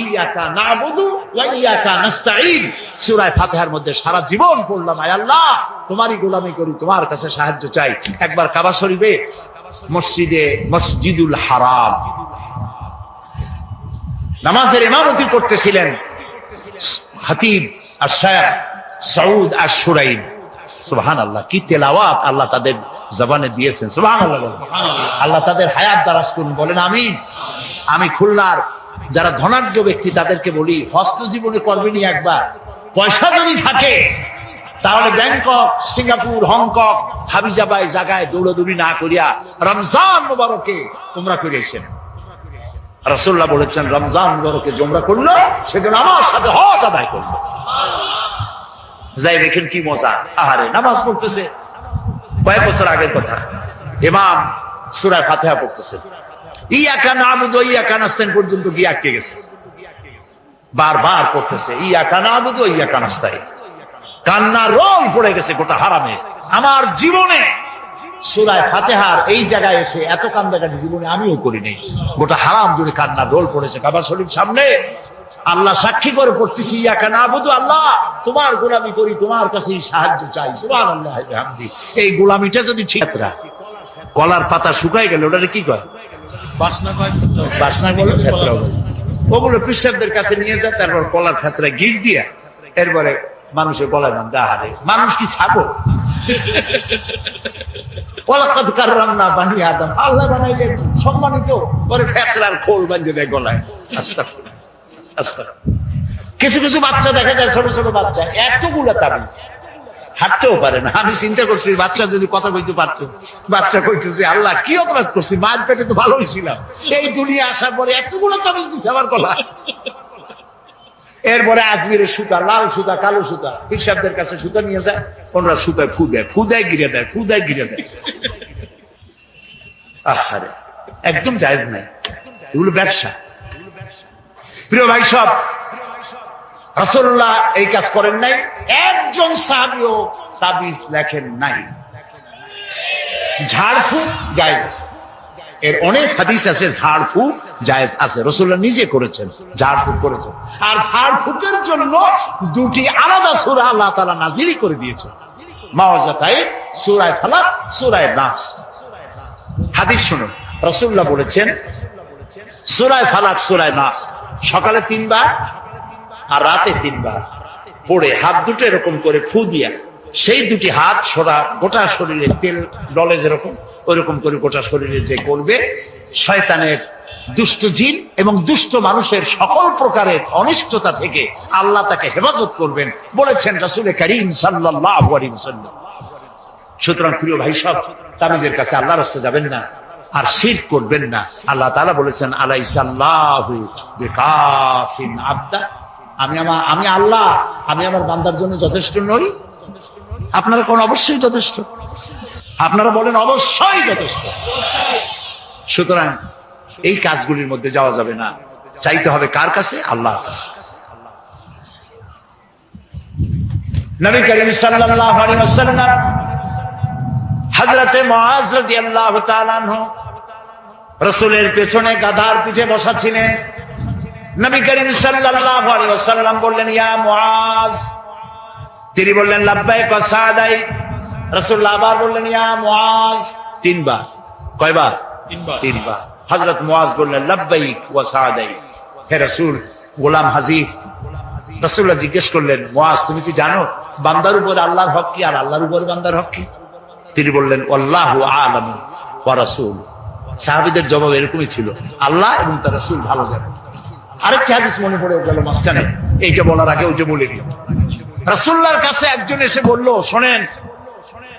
A: ইয়াকা না'বুদু ওয়া ইয়াকা নাস্তাঈন। সূরা ফাতিহার মধ্যে সারা জীবন পড়লাম, আয় আল্লাহ তোমারই গোলামি করি, তোমার কাছে সাহায্য চাই। একবার কাবা শরীফে মসজিদুল হারাম নামাজের ইমামতি করতেছিলেন খতিব আশ-শাইখ সৌদ আশ-শুরাইন। সুবহানাল্লাহ, কি তেলাওয়াত আল্লাহ তাদের জবানে দিয়েছেন। সুবহানাল্লাহ, আল্লাহ তাদের হায়াত দারাজ করুন, বলেন আমিন। আমি খুলনার যারা ধনাঢ্য ব্যক্তি তাদেরকে বলি, হস্ত জীবনে করবেনি একবার, পয়সা যদি থাকে তাহলে ব্যাংকক, সিঙ্গাপুর, হংকং, হাবিজাবাই জায়গায় দৌড়াদৌড়ি না করিয়া রমজান মুবারকে উমরা করে এসেন। রাসূলুল্লাহ বলেছেন, রমজান মুবারকে উমরা করলো সেজন্য আমার সাথে হজ আদায় করলো। যাই দেখেন কি মজা, আহারে নামাজ পড়তেছে, কয়েক বছর আগের কথা, ইমাম সূরা ফাতিহা পড়তেছে, ইয়াকা না'বুদু ওয়া ইয়াকা নাস্তাইন পর্যন্ত গিয়ে আটকে গেছে। বারবার পড়তেছে ইয়াকা না'বুদু ওয়া ইয়াকা নাস্তাইন। কান্নার রং পড়ে গেছে গোটা হারামে। আমার জীবনে সূরা ফাতিহার এই জায়গায় এসে এত কান্দাকাটি জীবনে আমিও করি নাই। গোটা হারাম জুড়ে কান্নার রোল পড়েছে। কাবা শরীফ সামনে, আল্লাহ সাক্ষী করে পড়তেছি, ইয়াকা না'বুদু, আল্লাহ তোমার গোলামি করি, তোমার কাছেই সাহায্য চাই। সুবহানাল্লাহ ওয়া বিহামদি। এই গোলামিটা যদি ঠিক থাকে, কলার পাতা শুকায় গেলে ওটারে কি কয়? বাসনা বলে, ফেতরা বলে। ওগুলো পিসাবদের কাছে নিয়ে যায়, তারপর কলার ফেতরা গিট দিয়া এরপরে মানুষের গলায় বান্ধা। হারে মানুষ কি ছাগল? ওয়ালাকাদ কাররামনা বানি আদম, আল্লাহ বানাইলে সম্মানিত করে ফেতরার খোল বাঁধে দেয় গলায়। কিছু কিছু বাচ্চা দেখা যায়, ছোট ছোট বাচ্চা এতগুলো তাবিজ, হাঁটতেও পারে না। আমি চিন্তা করছি বাচ্চা যদি কথা কইতে পারতো, বাচ্চা কইতেছে আল্লাহ কি অপরাধ করছি, মার পেটে তো ভালোই ছিলাম, এই দুনিয়া আসার পরে এতগুলো তাবিজ দিচ্ছে আমার গলা। এরপরে আজমিরের সুতা, লাল সুতা, কালো সুতা, পিসাবদের কাছে সুতা নিয়ে যায়, ওনারা সুতায় ফুদায় গিরে দেয়। আহারে, একদম জায়েজ নাই, এগুলো ব্যবসা। প্রিয় ভাই সব, রাসূলুল্লাহ এই কাজ করেন নাই, একজন সাহাবীও তাবিজ লেখেন নাই। ঝাড়ফুঁক জায়েজ আছে, এর অনেক হাদিস আছে, ঝাড়ফুঁক জায়েজ আছে, রাসূলুল্লাহ নিজে করেছেন, ঝাড়ফুঁক করেছেন। আর ঝাড়ফুঁকের জন্য দুটি আলাদা সূরা আল্লাহ তাআলা নাযিল করে দিয়েছেন, মাওয়াজাতাইন, সূরা ফালাক, সূরা নাস। হাদিস শুনুন, রাসূলুল্লাহ বলেছেন সূরা ফালাক, সূরা নাস সকালে 3 বার আর রাতে 3 বার পড়ে হাত দুটো এরকম করে ফু দিয়া, সেই দুটি হাত গোটা শরীরে তেল ডলে যেরকম, ওইরকম করে গোটা শরীরে যে করবে, শয়তানের, দুষ্ট জিন এবং দুষ্ট মানুষের সকল প্রকারের অনিষ্টতা থেকে আল্লাহ তাকে হেফাজত করবেন বলেছেন রাসূল করিম সাল্লাল্লাহু আলাইহি ওয়াসাল্লাম। সুতরাং প্রিয় ভাই সব, তাবিজের কাছে আল্লাহর রাস্তায় যাবেন না, আর শিরক করবেন না। আল্লাহ তাআলা বলেছেন, আলাইসাল্লাহু বিকাফিন আবদা, আমি আল্লাহ, আমি আমার বান্দার জন্য যথেষ্ট নই? আপনারা কোন অবশ্যই যথেষ্ট, আপনারা বলেন অবশ্যই যথেষ্ট। সুতরাং এই কাজগুলির মধ্যে যাওয়া যাবে না, চাইতে হবে কার কাছে? আল্লাহর কাছে। নবী করিম সাল্লাল্লাহু আলাইহি ওয়াসাল্লাম হযরতে মুআজ রাদিয়াল্লাহু তাআলা আনহু রাসূলের পেছনে গাধার পিঠে বসা ছিলেন। নবী করিম সাল্লাল্লাহু আলাইহি ওয়াসাল্লাম বললেন, ইয়া মুআজ। তিনি বললেন, লাব্বাইক ওয়া সাদাই। রাসূলুল্লাহ আবার বললেন, ইয়া মুআজ। তিনবার। কয়বার? তিনবার। হযরত মুআজ বললেন লাব্বাইক ওয়া সাদাইক, হে রাসূল, গোলাম হাজির। রাসূলুল্লাহ জিজ্ঞেস করলেন, মুআজ তুমি কি জানো বান্দার উপর আল্লাহর হক কি আর আল্লাহর উপর বান্দার হক কি? তিনি বললেন আল্লাহু আ'লামু ওয়া রাসূল। সাহাবীদের জবাব এরকমই ছিল, আল্লাহ এবং তার রাসূল ভালো জানেন। আরেকটা হাদিস মনে পড়ে গেল মাঝখানে, এইটা বলার আগে ওইটা বলে দিই। রাসূলুল্লাহর কাছে একজন এসে বলল, শোনেন,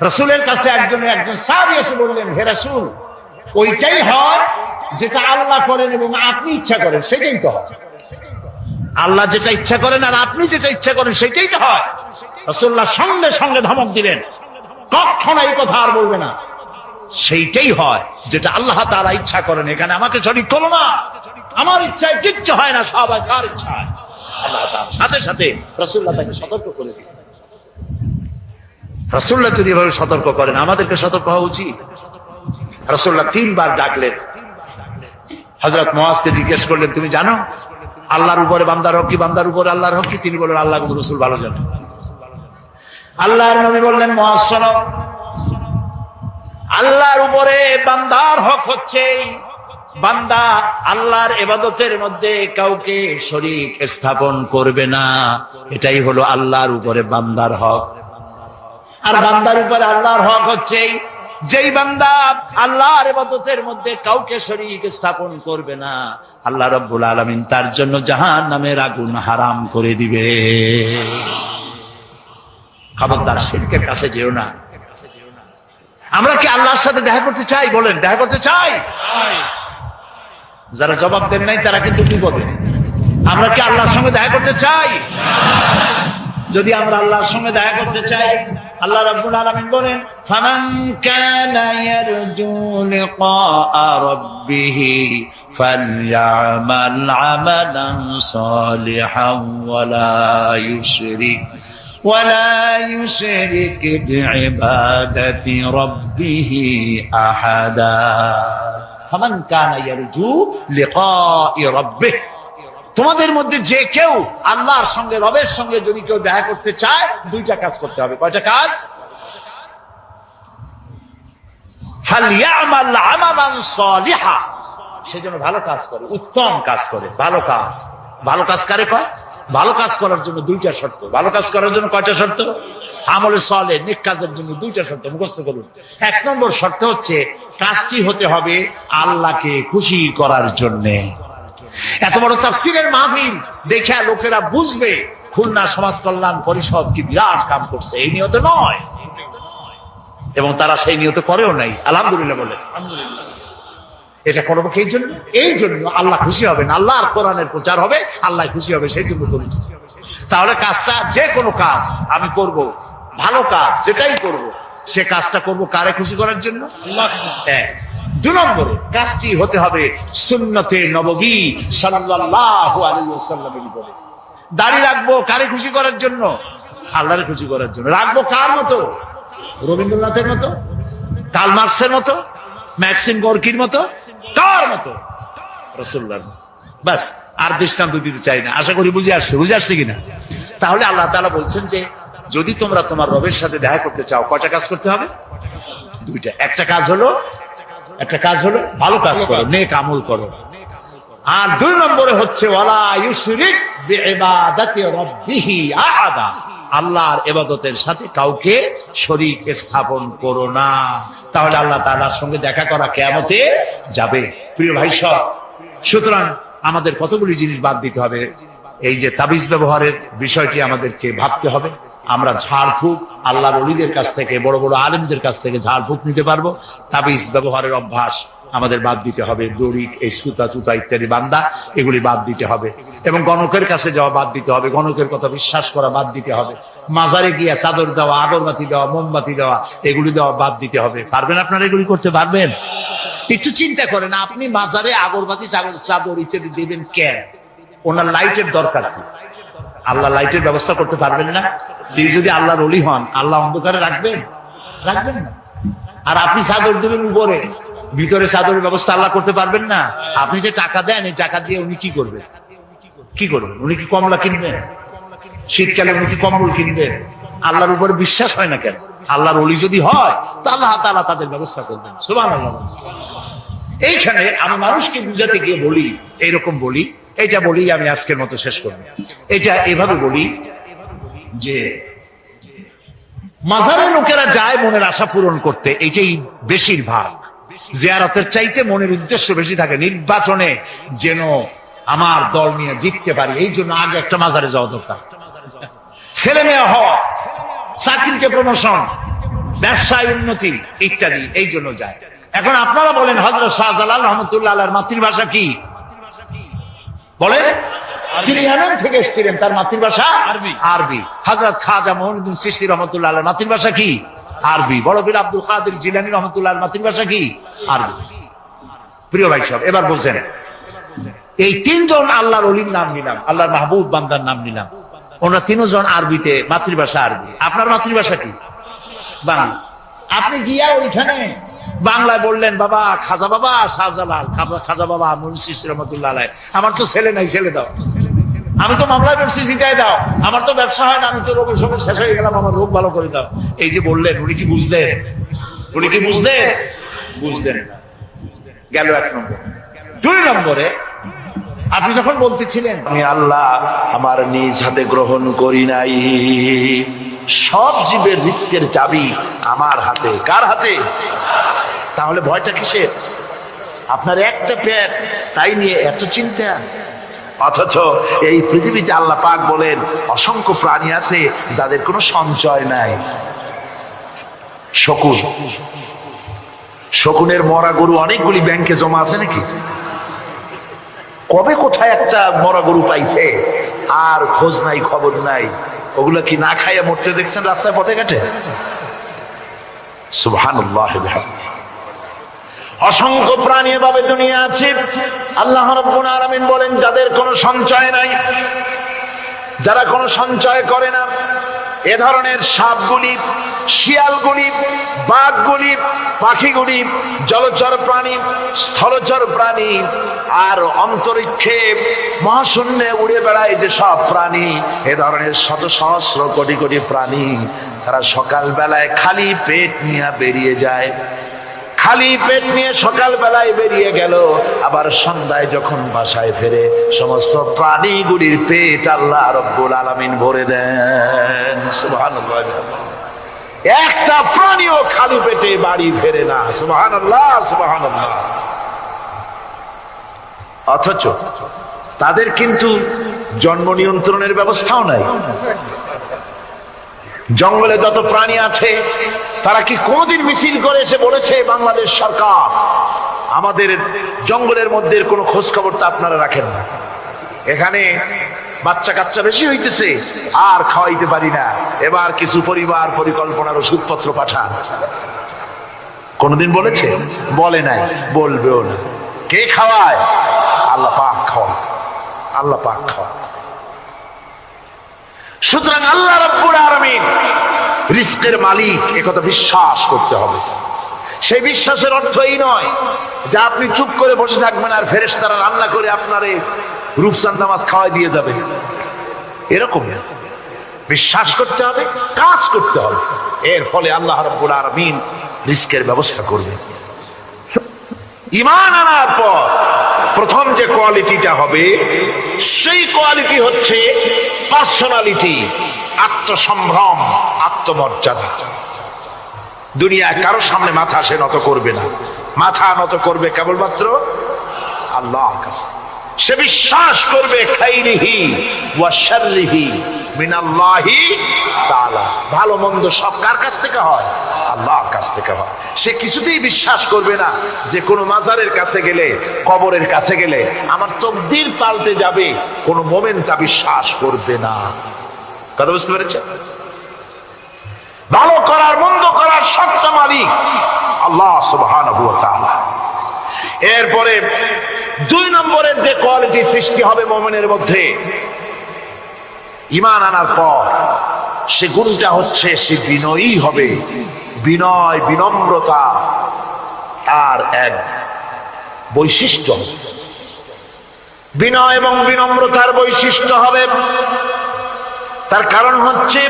A: রাসূলের কাছে একজন সাহাবী এসে বললেন, হে রাসূল, ওইটাই হয় যেটা আল্লাহ করেন এবং আপনি ইচ্ছা করেন, সেটাই তো হয়। আল্লাহ যেটা ইচ্ছা করেন আর আপনি যেটা ইচ্ছা করেন সেটাই তো হয়। রাসূলুল্লাহ সঙ্গে সঙ্গে ধমক দিলেন, কখনো এই কথা আর বলবে না, সেইটাই হয় যেটা আল্লাহ তাআলা ইচ্ছা করেন, এখানে আমাকে শরীক করো না, আমার ইচ্ছায় কিচ্ছু হয় না, সবাই কার ইচ্ছায় আল্লাহ তাআলা। সাথে সাথে রাসূলুল্লাহ তাকে সতর্ক করে দিলেন। রাসূলুল্লাহ যদি এভাবে সতর্ক করেন, আমাদেরকে সতর্ক হওয়া উচিত। রাসূলুল্লাহ তিনবার ডাকলেন, হযরত মুআজকে জিজ্ঞেস করলেন, তুমি জানো আল্লাহর উপরে বান্দার হক কি, বান্দার উপরে আল্লাহর হক কি? তিনি বললেন, আল্লাহ এবং রাসূল ভালো জানেন। আল্লাহর নবী বললেন, মুআজ শোনো, আল্লাহর উপরে বান্দার হক হচ্ছে বান্দা আল্লাহর ইবাদতের মধ্যে কাউকে শরীক স্থাপন করবে না, এটাই হলো আল্লাহর উপরে বান্দার হক। আর বান্দার উপরে আল্লাহর হক হচ্ছে যেই বান্দা আল্লাহর ইবাদতের মধ্যে কাউকে শরীক স্থাপন করবে না, আল্লাহ রাব্বুল আলামিন তার জন্য জাহান্নামের আগুন হারাম করে দিবে। খবরদার শিরকের কাছে যেও না। আমরা কি আল্লাহর সাথে দেখা করতে চাই? বলেন, দেখা করতে চাই? যারা জবাব দেন নাই তারা কিন্তু বিপদে। আমরা কি আল্লাহর সঙ্গে দেখা করতে চাই? যদি আমরা আল্লাহর সঙ্গে দেখা করতে চাই, আল্লাহ রাব্বুল আলামিন বলেন, ফামান কানা ইয়ারজু লিকা রাব্বিহি ফালইআমাল আমালান সালিহান ওয়ালা ইউশরিক বিইবাদাতি রাব্বিহি আহাদা। ফামান কানা ইয়ারজু লিকা রাব্বিহি, তোমাদের মধ্যে যে কেউ আল্লাহর সঙ্গে, রবের সঙ্গে যদি কেউ দেখা করতে চায়, দুইটা কাজ করতে হবে। কয়টা কাজ? ফালইআমাল আমালান সালিহা, সে যেন ভালো কাজ করে, উত্তম কাজ করে। ভালো কাজ, ভালো কাজ কারে কয়? ভালো কাজ করার জন্য দুইটা শর্ত। ভালো কাজ করার জন্য কয়টা শর্ত? আমলে সালেহ, নেক কাজের জন্য দুইটা শর্ত মুখস্থ করুন। এক নম্বর শর্ত হচ্ছে কাজটি হতে হবে আল্লাহকে খুশি করার জন্য। এত বড় তাফসীরের মাহফিল দেখে লোকেরা বুঝবে খুলনা সমাজ কল্যাণ পরিষদ কি বিরাট কাম করছে, এই নিয়তে নয়, এবং তারা সেই নিয়তে করেও নাই। আলহামদুলিল্লাহ বলে, এটা করবো এই জন্য, এই জন্য আল্লাহ খুশি হবেন, আল্লাহর কোরআনের প্রচার হবে, আল্লাহ খুশি হবে, সেই জন্য করেছি। তাহলে কাজটা, যে কোনো কাজ আমি করব, ভালো কাজ যেটাই করব, সে কাজটা করব কারে খুশি করার জন্য? এক। দুই নম্বরে কাজটি হতে হবে সুন্নতে নববী সাল্লাল্লাহু আলাইহি ওয়াসাল্লামের উপরে। দাড়ি রাখবো কারে খুশি করার জন্য? আল্লাহরে খুশি করার জন্য। রাখবো কার মতো? রবীন্দ্রনাথের মতো, কার্ল মার্কসের মতো, ম্যাক্সিম গর্কির মতো? কার মতো? রাসূলুল্লাহর মতো। বাস, আর দৃষ্টান্ত দিতে চাই না। আশা করি বুঝে আসছে কিনা? তাহলে আল্লাহ তাআলা বলছেন যে যদি তোমরা তোমার রবের সাথে দেখা করতে চাও, কয়টা কাজ করতে হবে? দুইটা। একটা কাজ হলো ভালো কাজ করো, নেক আমল করো। আর দুই নম্বরে হচ্ছে ওয়ালা ইউশরিক বিইবাদাতি রাব্বিহি আহাদা, আল্লাহর ইবাদতের সাথে কাউকে শরীক স্থাপন করো না। তাহলে আল্লাহ তাআলার সঙ্গে দেখা করা কিয়ামতে যাবে। প্রিয় ভাই সব, সুতরাং আমাদের কতগুলি জিনিস বাদ দিতে হবে। এই যে তাবিজ ব্যবহারের বিষয়টি আমাদেরকে ভাবতে হবে। আমরা ঝাড়ফুঁক আল্লাহর ওলিদের কাছ থেকে, বড় বড় আলেমদের কাছ থেকে ঝাড়ফুঁক নিতে পারবো। তাবিজ ব্যবহারের অভ্যাস আমাদের বাদ দিতে হবে। দড়ি, এই সুতা তুতা ইত্যাদি বান্দা, এগুলি বাদ দিতে হবে। এবং গণকের কাছে যাওয়া বাদ দিতে হবে, গণকের কথা বিশ্বাস করা বাদ দিতে হবে। মাজারে গিয়া চাদর দেওয়া, আগরবাতি দেওয়া, মোমবাতি দেওয়া, এগুলি দেওয়া বাদ দিতে হবে। পারবেন আপনারা? এগুলি করতে পারবেন? একটু চিন্তা করেন, আপনি মাজারে আগরবাতি, চাদর ইত্যাদি দেবেন কেন? ওনার লাইটের দরকার কি? আল্লাহ লাইটের ব্যবস্থা করতে পারবেন না? তিনি যদি আল্লাহর ওলি হন, আল্লাহ অন্ধকারে রাখবেন না। আর আপনি চাদর দেবেন উপরে, ভিতরে চাদরের ব্যবস্থা আল্লাহ করতে পারবেন না? আপনি যে টাকা দেন, এই টাকা দিয়ে উনি কি করবেন? উনি কি কমলা কিনবেন? শীতকালে উনি কি কম্বল কিনবেন? আল্লাহর উপরে বিশ্বাস হয় না কেন? আল্লাহর ওলি যদি হয় তা আল্লাহ তাআলা তাদের ব্যবস্থা করবেন। সুবহানাল্লাহ। এইখানে আমি মানুষকে বুঝাতে গিয়ে বলি, এইরকম বলি, এটা বলি আমি আজকের মতো শেষ করব। এটা এভাবে বলি যে মাজারে লোকেরা যায় মনের আশা পূরণ করতে, এইটাই বেশিরভাগ। জিয়ারতের চাইতে মনের উদ্দেশ্য বেশি থাকে, নির্বাচনে যেন আমার দল নিয়ে জিততে পারি, এই জন্য আগে একটা মাজারে যাওয়া দরকার। ছেলে মেয়ে হওয়া, চাকরিতে প্রমোশন, ব্যবসায় উন্নতি ইত্যাদি, এই জন্য যায়। এখন আপনারা বলেন হযরত শাহজালাল রহমতুল্লাহ আলাইহির মাতৃভাষা কি? বলে তিনি ইয়ামান থেকে এসেছিলেন, তার মাতৃভাষা আরবি। হযরত খাজা মুঈনুদ্দিন চিশতি রহমতুল্লাহ আলাইহির মাতৃভাষা কি? আরবি। বড় পীর আব্দুল কাদের জিলানী রহমতুল্লাহ আলাইহির মাতৃভাষা কি? আরবি। প্রিয় ভাই সব, এবার বলছেন এই তিনজন আল্লাহর ওলির নাম নিলাম, আল্লাহর মাহবুব বান্দার নাম নিলাম, ওনারা তিনজন আরবিতে, মাতৃভাষা আরবি। আপনার মাতৃভাষা কি? বাংলা। আপনি গিয়া ওইখানে বাংলায় বললেন বাবা খাজা বাবা শাহজালাল, খাজা বাবা মুঈনুদ্দিন চিশতি রহমতুল্লাহ আলাইহি, আমার তো ছেলে নাই, ছেলে দাও। আমি তো মামলায় পড়ছি, চিন্তায় দাও। আমার তো ব্যবসা হয় না, আমি তো রোগের সময় শেষ হয়ে গেলাম, আমার রোগ ভালো করে দাও। এই যে বললেন, উনি কি বুঝলেন? উনি কি বুঝলেন? বুঝলেন না। গেল এক নম্বর। দুই নম্বরে আপনি যখন বলতেছিলেন
B: আমি আল্লাহ আমার নিজ হাতে গ্রহণ করি নাই, সব জীবের রিস্কের চাবি আমার হাতে। কার হাতে? তাহলে ভয়টা কিসের? আপনার একটা পেট, তাই নিয়ে এত চিন্তা। অথচ এই পৃথিবীতে আল্লাহ পাক বলেন অসংখ্য প্রাণী আছে যাদের কোনো সঞ্চয় নাই। শকুন, শকুনের মরা গরু অনেকগুলি ব্যাংকে জমা আছে নাকি? কবে কোথায় একটা মরা গরু পাইছে, আর খোঁজ নাই, খবর নাই। ওগুলো কি না খাইয়া মরতে দেখছেন রাস্তায় পথে ঘাটে? সুবহানাল্লাহ। অসংখ্য প্রাণী এভাবে দুনিয়া আছে, আল্লাহ রাব্বুল আলামিন বলেন যাদের কোনো সঞ্চয় নাই, যারা কোনো সঞ্চয় করে না। এ ধরনের সাপগুলি, শিয়ালগুলি, বাঘগুলি, পাখিগুলি, জলচর প্রাণী, স্থলচর প্রাণী, আর অন্তরিক্ষে মহাশূন্যে উড়ে বেড়ায় যে সব প্রাণী, এ ধরনের শত সহস্র কোটি কোটি প্রাণী, তারা সকাল বেলায় খালি পেট নিয়ে বেরিয়ে যায়। খালি পেট নিয়ে সকাল বেলায় বেরিয়ে গেল, আবার সন্ধ্যায় যখন বাসায় ফেরে সমস্ত প্রাণীগুলির পেট আল্লাহ রব্বুল আলামিন ভরে দেন। সুবহানাল্লাহ। একটা প্রাণীও খালি পেটে বাড়ি ফেরে না। সুবহানাল্লাহ, সুবহানাল্লাহ। অথচ তাদের কিন্তু জন্ম নিয়ন্ত্রণের ব্যবস্থাও নাই। জঙ্গলে যত প্রাণী আছে তারা কি কোনদিন মিছিল করে এসে বলেছে বাংলাদেশ সরকার আমাদের জঙ্গলের মধ্যে কোনো খোঁজ খবর তো আপনারা রাখেন না, এখানে বাচ্চা কাচ্চা বেশি হইতেছে আর খাওয়াইতে পারি না, এবার কিছু পরিবার পরিকল্পনার ওষুধপত্র পাঠান? কোনদিন বলেছে? বলে নাই, বলবেও না। কে খাওয়ায়? আল্লাহ পাক খাওয়ায়, আল্লাহ পাক খাওয়ায়। সুতরাং আল্লাহ রাব্বুল আলামিন রিজকের মালিক, একথা বিশ্বাস করতে হবে। সেই বিশ্বাসের অর্থ এই নয় যে আপনি চুপ করে বসে থাকবেন আর ফেরেশতারা রান্না করে আপনারে রূপচাঁদা মাছ খাওয়াই দিয়ে যাবে, এরকম না। বিশ্বাস করতে হবে, কাজ করতে হবে, এর ফলে আল্লাহ রাব্বুল আলামিন রিজকের ব্যবস্থা করবেন। ঈমান আনার পর প্রথম যে কোয়ালিটিটা হবে, সেই কোয়ালিটি হচ্ছে পার্সোনালিটি, আত্মসম্ভ্রম, আত্মমর্যাদা। দুনিয়ায় কারো সামনে মাথা সে নত করবে না, মাথা নত করবে কেবলমাত্র আল্লাহর কাছে। সে বিশ্বাস করবে খাইরিহি ওয়া শাররিহি মিনাল্লাহি তাআলা, ভালো মন্দ সব কার কাছ থেকে হয়? আল্লাহর কাছ থেকে হয়। সে কিছুতেই বিশ্বাস করবে না যে কোনো মাজারের কাছে গেলে, কবরের কাছে গেলে আমার তকদির পাল্টে যাবে, কোন মোমেন তা বিশ্বাস করবে না। কথা বুঝতে পেরেছে? ভালো করার মন্দ করার সত্তা মালিক আল্লাহ সুবহানাহু ওয়া তাআলা। এরপরে দুই নম্বরের যে কোয়ালিটি সৃষ্টি হবে মুমিনের মধ্যে ঈমান আনার পর, সে গুণটা হচ্ছে সে বিনয়ী হবে। বিনয়, বিনম্রতা আর এক বৈশিষ্ট্য। বিনয় এবং বিনম্রতার বৈশিষ্ট্য হবে। তার কারণ হচ্ছে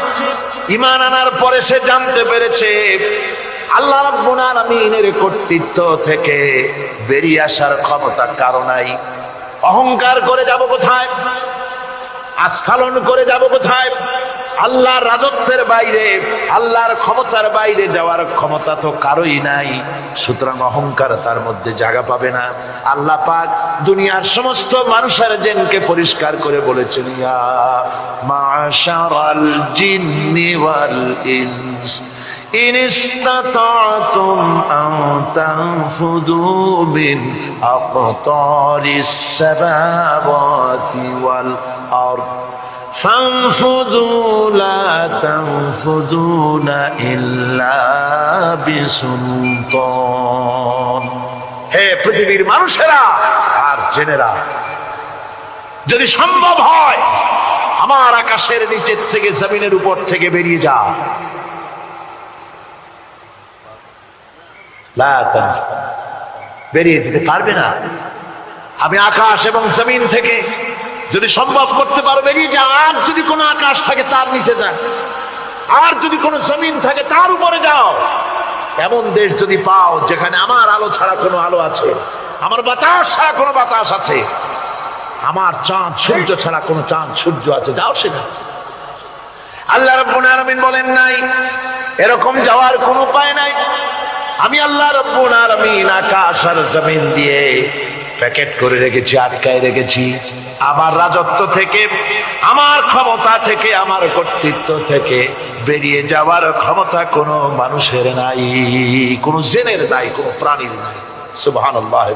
B: ঈমান আনার পরে সে জানতে পেরেছে আল্লাহ রাব্বুল আলামিনের কর্তৃত্ব থেকে বেরিয়ে আসার ক্ষমতা কারো নাই। অহংকার করে যাব কোথায়, আস্ফালন করে যাব কোথায়? আল্লাহর রাজত্বের বাইরে, আল্লাহর ক্ষমতার বাইরে যাওয়ার ক্ষমতা তো কারোই নাই। সুতরাং অহংকার তার মধ্যে জায়গা পাবে না। আল্লাহ পাক দুনিয়ার সমস্ত মানুষের জিনকে পরিষ্কার করে বলেছেন, ইয়া মাশারাল জিন্নি ওয়াল ইনস ইন ইসতাতা'তুম আন তানফুযু মিন আকতারিস সামাওয়াতি ওয়াল আরদ فانفذوا لا تنفذون إلا بسلطان। হে পৃথিবীর মানুষেরা আর জেনেরা, যদি সম্ভব হয় আমার আকাশের নিচের থেকে জমিনের উপর থেকে বেরিয়ে যা। বেরিয়ে যেতে পারবে না। আমি আকাশ এবং জমিন থেকে যদি সম্ভব করতে পারো বেরিয়ে যা। আর যদি কোনো আকাশ থাকে তার নিচে যা, আর যদি কোনো জমিন থাকে তার উপরে যাও। এমন দেশ যদি পাও যেখানে আমার আলো ছাড়া কোনো আলো আছে, আমার বাতাস ছাড়া কোনো বাতাস আছে, আমার চাঁদ সূর্য ছাড়া কোনো চাঁদ সূর্য আছে, যাও সেখানে। আল্লাহ রাব্বুল আলামিন বলেন নাই এরকম যাওয়ার কোনো উপায় নাই। আমি আল্লাহ রাব্বুল আলামিন আকাশ আর জমিন দিয়ে প্যাকেট করে রেখেছি, আটকায় রেখেছি। আমার রাজত্ব থেকে, আমার ক্ষমতা থেকে, আমার কর্তৃত্ব থেকে বেরিয়ে যাওয়ার ক্ষমতা কোনো মানুষের নাই, কোনো জিনের নাই, কোনো প্রাণীর নাই। সুবহানাল্লাহ।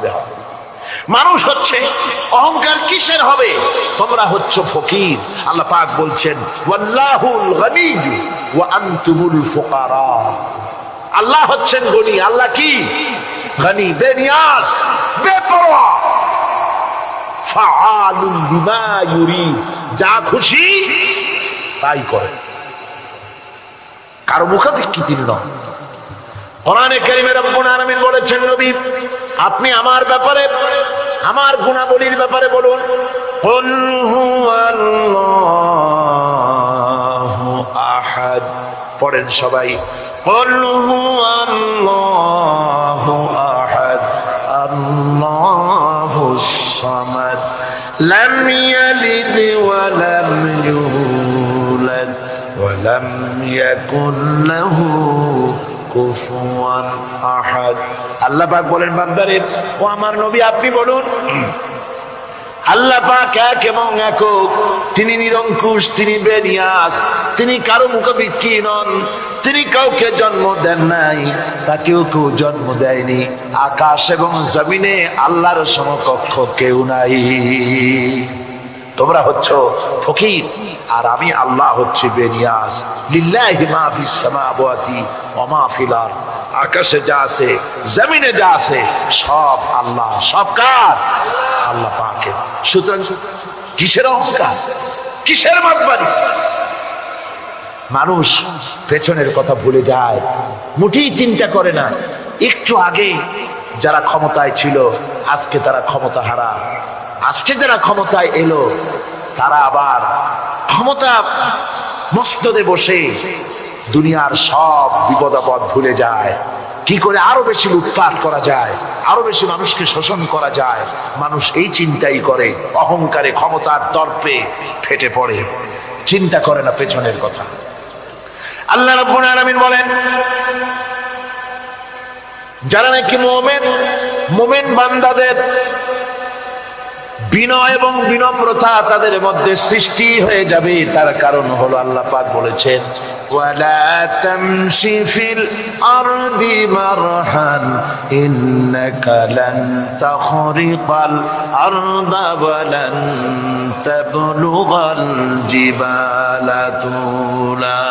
B: মানুষ হচ্ছে অহংকার কিসের হবে? তোমরা হচ্ছ ফকির। আল্লাহ পাক বলছেন ওয়াল্লাহুল গনিয়্যু ওয়া আনতুমুল ফুকারা। আল্লাহ হচ্ছেন গনি। আল্লাহ কি? গনি, বেনিয়াজ, বেপরোয়া। ফাআলুন বিমা ইউরিদ, যা খুশি তাই করে, কারো মুখাপেক্ষী নন। কোরআনে কারীমে রব্বুল আলামিন বলেছেন, নবী আপনি আমার ব্যাপারে, আমার গুণাবলীর ব্যাপারে বলুন। কুল হুয়াল্লাহু আহাদ। পড়েন সবাই। কুল হুয়াল্লাহু আহাদ আল্লাহুস সামাদ লাম ইয়ালিদ ওয়া লাম ইউলাদ ওয়া লাম ইয়াকুল লাহু কুফুয়ান আহাদ। আল্লাহ পাক বলেন, বান্দারে ও আমার নবী আপনি বলুন, আল্লাহ পাক এক এবং একক, তিনি নিরঙ্কুশ, তিনি বেনিয়াস, তিনি কারো মুখাপেক্ষী নন, তিনি কাউকে জন্ম দেন নাই, তাকেও কেউ জন্ম দেয়নি। আকাশ এবং জমিনে আল্লাহর সমকক্ষ কেউ নাই। তোমরা হচ্ছ ফকির আর আমি আল্লাহ হচ্ছি বেনিয়াজ। লিল্লাহি মা ফিস সামাওয়াতি ওয়া মা ফিল আরদ। আকাশে যা আছে, জমিনে যা আছে, সব আল্লাহ। সব কার? আল্লাহ পাকের। সুতরাং কিসের অহংকার, কিসের মাতবাড়ি? মানুষ পেছনের কথা ভুলে যায়, মুঠেই চিন্তা করে না। একটু আগে যারা ক্ষমতায় ছিল আজকে তারা ক্ষমতা হারা। আজকে যারা ক্ষমতায় এলো তারা আবার ক্ষমতা মস্তদে বসে দুনিয়ার সব বিপদ আপদ ভুলে যায়। কি করে আরো বেশি লুটপাট করা যায়, আরো বেশি মানুষকে শোষণ করা যায়, মানুষ এই চিন্তাই করে। অহংকারে, ক্ষমতার দর্পে ফেটে পড়ে, চিন্তা করে না পেছনের কথা। আল্লাহ রাব্বুল আলামিন বলেন, যারা নাকি মুমিন বান্দাদের বিনয় এবং বিনম্রতা তাদের মধ্যে সৃষ্টি হয়ে যাবে, তার কারণ হলো আল্লাহ পাক বলেছেন, ওয়ালা তামশি ফিল আরদি মারহান ইন্নাকা লান তাখরিকাল আরদা ওয়া লান তাবলুগাল জিবালা তুলা।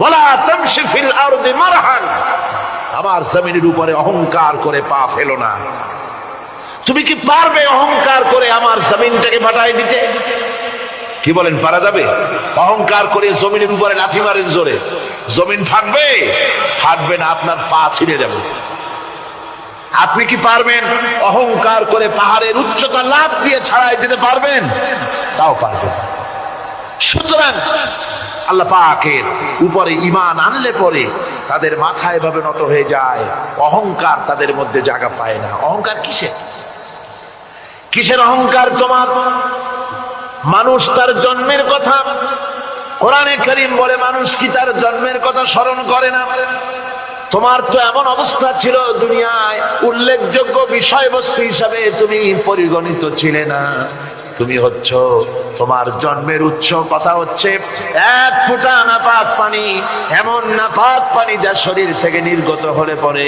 B: ওয়ালা তামশি ফিল আরদি মারহান, আমার জমিনের উপরে অহংকার করে পা ফেলো না। তুমি কি পারবে অহংকার করে আমার জমিনটাকে ফাটাই দিতে? কি বলেন, পারা যাবে? অহংকার করে জমিনের উপরে লাথি মারেন জোরে, জমিন ফাটবে? ফাটবে না, আপনার পা ছিঁড়ে যাবে। আপনি কি পারবেন অহংকার করে পাহাড়ের উচ্চতা লাফ দিয়ে ছাড়াই যেতে পারবেন? তাও পারবেন। সুতরাং আল্লাহ পাকের উপরে ঈমান আনলে পরে তাদের মাথা এভাবে নত হয়ে যায়, অহংকার তাদের মধ্যে জায়গা পায় না। অহংকার কিসের? কিসের অহংকার তোমার? মানুষ তার জন্মের কথা, কোরআনে কারীম বলে মানুষ কি তার জন্মের কথা স্মরণ করে না? তোমার তো এমন অবস্থা ছিল, দুনিয়ায় উল্লেখযোগ্য বিষয়বস্তু হিসাবে তুমি পরিগণিত ছিলে না। তুমি হচ্ছ, তোমার জন্মের উৎস কথা হচ্ছে এক ফোঁটা নাপাক পানি, এমন নাপাক পানি যা শরীর থেকে নির্গত হলে পরে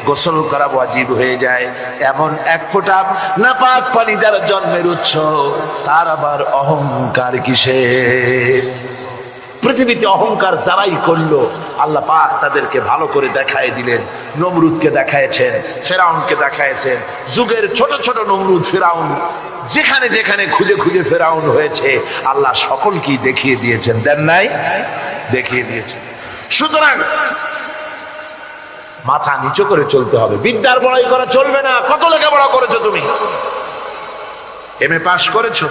B: গোসল করা ওয়াজিব হয়ে যায়। এমন এক ফোঁটা নাপাক পানি যার জন্মের উৎস, তার আবার অহংকার কিসের? পৃথিবীতে অহংকার যারাই করলো আল্লাহ পাক তাদেরকে ভালো করে দেখায় দিলেন। নমরুদকে দেখায়ছেন, ফেরাউনকে দেখায়ছেন, যুগের ছোট ছোট নমরুদ ফেরাউন যেখানে যেখানে খুঁজে খুঁজে ফেরাউন হয়েছে আল্লাহ সকলকেই দেখিয়ে দিয়েছেন, দেন নাই? দেখিয়ে দিয়েছেন। সুতরাং মাথা নিচু করে চলতে হবে, বিদ্যার বড়াই করা চলবে না। কত লেখাপড়া করেছো তুমি? এমএ পাশ করেছো,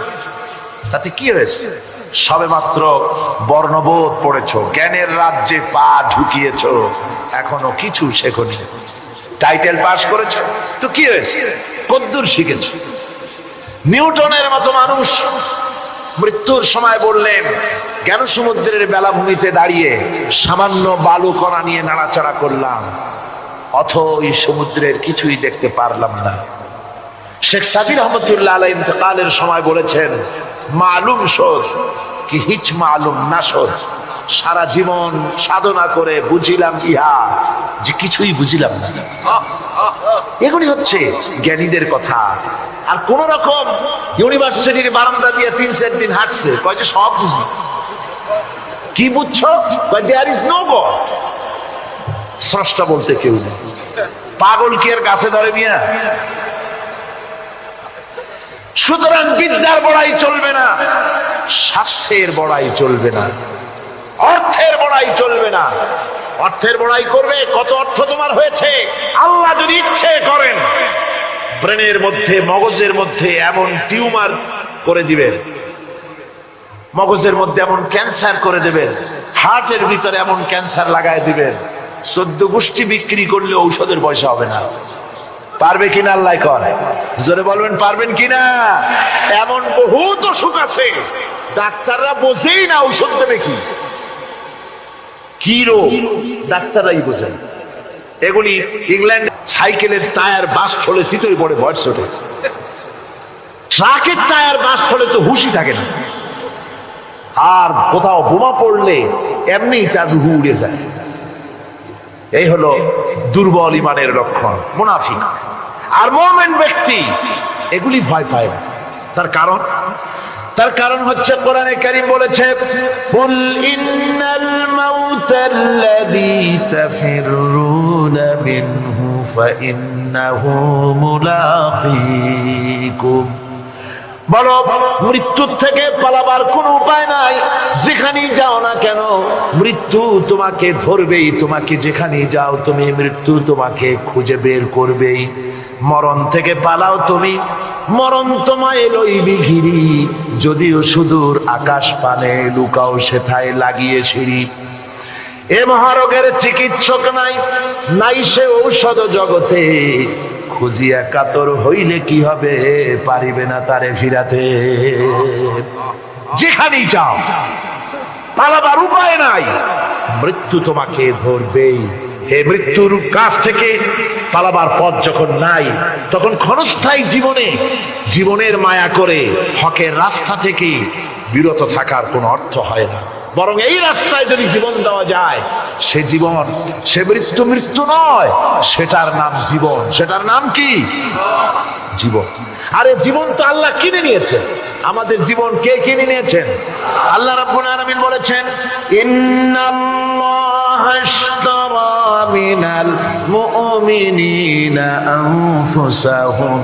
B: তাতে কি হয়েছে? সবে মাত্র বর্ণবোধ পড়েছো, জ্ঞানের রাজ্যে পা ঢুকিয়েছো, এখনো কিছু শেখনি। টাইটেল পাস করেছো তো কি হয়েছে? কদ্দুর শিখেছো? নিউটনের মতো মানুষ মৃত্যুর সময় বললেন, জ্ঞান সমুদ্রের বেলাভূমিতে দাঁড়িয়ে সামান্য বালু কণা নিয়ে নাড়াচাড়া করলাম, অথই সমুদ্রের কিছুই দেখতে পারলাম না। শেখ সাবির রহমতুল্লাহ আলাইহি ইন্তেকালের সময় বলেছেন, মালুম শোধ কি হিচ মালুম না শোধ, সারা জীবন সাধনা করে বুঝিলাম ইহা যে কিছুই বুঝিলাম না। এগুলি হচ্ছে জ্ঞানীদের কথা। আর কোন রকম ইউনিভার্সিটির বারান্দা দিয়ে 3-4 দিন হাঁটছে, কয় যে সব বুঝি। কি বুঝছো? দেয়ার ইজ নো গড, স্রষ্টা বলতে কেউ নেই। পাগল কি আর গাছে ধরে মিয়া? সুতরাং বিদ্যার বড়াই চলবে না, স্বাস্থ্যের বড়াই চলবে না, অর্থের বড়াই চলবে না। অর্থের বড়াই করবে, কত অর্থ তোমার হয়েছে? আল্লাহ যদি ইচ্ছে করেন ব্রেনের মধ্যে, মগজের মধ্যে এমন টিউমার করে দিবেন, মগজের মধ্যে এমন ক্যান্সার করে দেবেন, হার্টের ভিতরে এমন ক্যান্সার লাগায় দিবেন, 14 গোষ্ঠী বিক্রি করলে ঔষধের পয়সা হবে না। পারবে কিনা আল্লাহ করে? জোরে বলবেন পারবেন কিনা? এমন বহুত অসুখ আছে ডাক্তাররা বোঝেই না ঔষধ দেবে কি, কি রোগ ডাক্তাররাই বোঝেন। এগুলি ইংল্যান্ড সাইকেলের টায়ার বাস্ট হলে শীতই পড়ে ভয়েস ওঠে, ট্রাকের টায়ার বাস্ট হলে তো হুশই থাকে না, আর কোথাও বোমা পড়লে এমনি তার রুহু উড়ে যায়। এই হলো দুর্বল ইমানের লক্ষণ, মুনাফিক। আর মুমিন ব্যক্তি এগুলি ভয় পায় না। তার কারণ হচ্ছে কোরআনে কারীম বলেছে, কুল ইন্নাল মাউতাল্লাযী তাফিরুনা মিনহু ফাইন্নাহু মুলাকীকুম। বলো, মৃত্যুর থেকে পালাবার কোন উপায় নাই। যেখানেই যাও না কেন মৃত্যু তোমাকে ধরবেই, তোমাকে যেখানেই যাও তুমি মৃত্যু তোমাকে খুঁজে বের করবেই। মরণ থেকে পালাও তুমি, মরণ তোমায় লইবি ঘিরি, যদিও সুদূর আকাশ পানে লুকাও সেথায় লাগিয়ে সিঁড়ি। এ মহারোগের চিকিৎসক নাই, নাই সে ঔষধ জগতে, খুঁজিয়া কাতর হইলে কি হবে, পারিবে না তারে ফিরাতে। যেখানেই যাও পালাবার উপায় নাই, মৃত্যু তোমাকে ধরবেই। হে মৃত্যুর কাছ থেকে পালাবার পথ যখন নাই, তখন ক্ষণস্থায়ী জীবনের মায়া করে হকের রাস্তা থেকে বিরত থাকার কোনো অর্থ হয় না। বরং এই রাস্তায় যদি জীবন দেওয়া যায়, সে জীবন, সে মৃত্যু নয়, সেটার নাম জীবন। সেটার নাম কি? জীবন। আরে জীবন তো আল্লাহ কিনে নিয়েছেন। আমাদের জীবন কে কিনে নিয়েছেন? আল্লাহ রাব্বুল আলামিন বলেছেন, ইন্নাল্লাহা আশতারা মিনাল মুমিনিনা আনফুসাহুম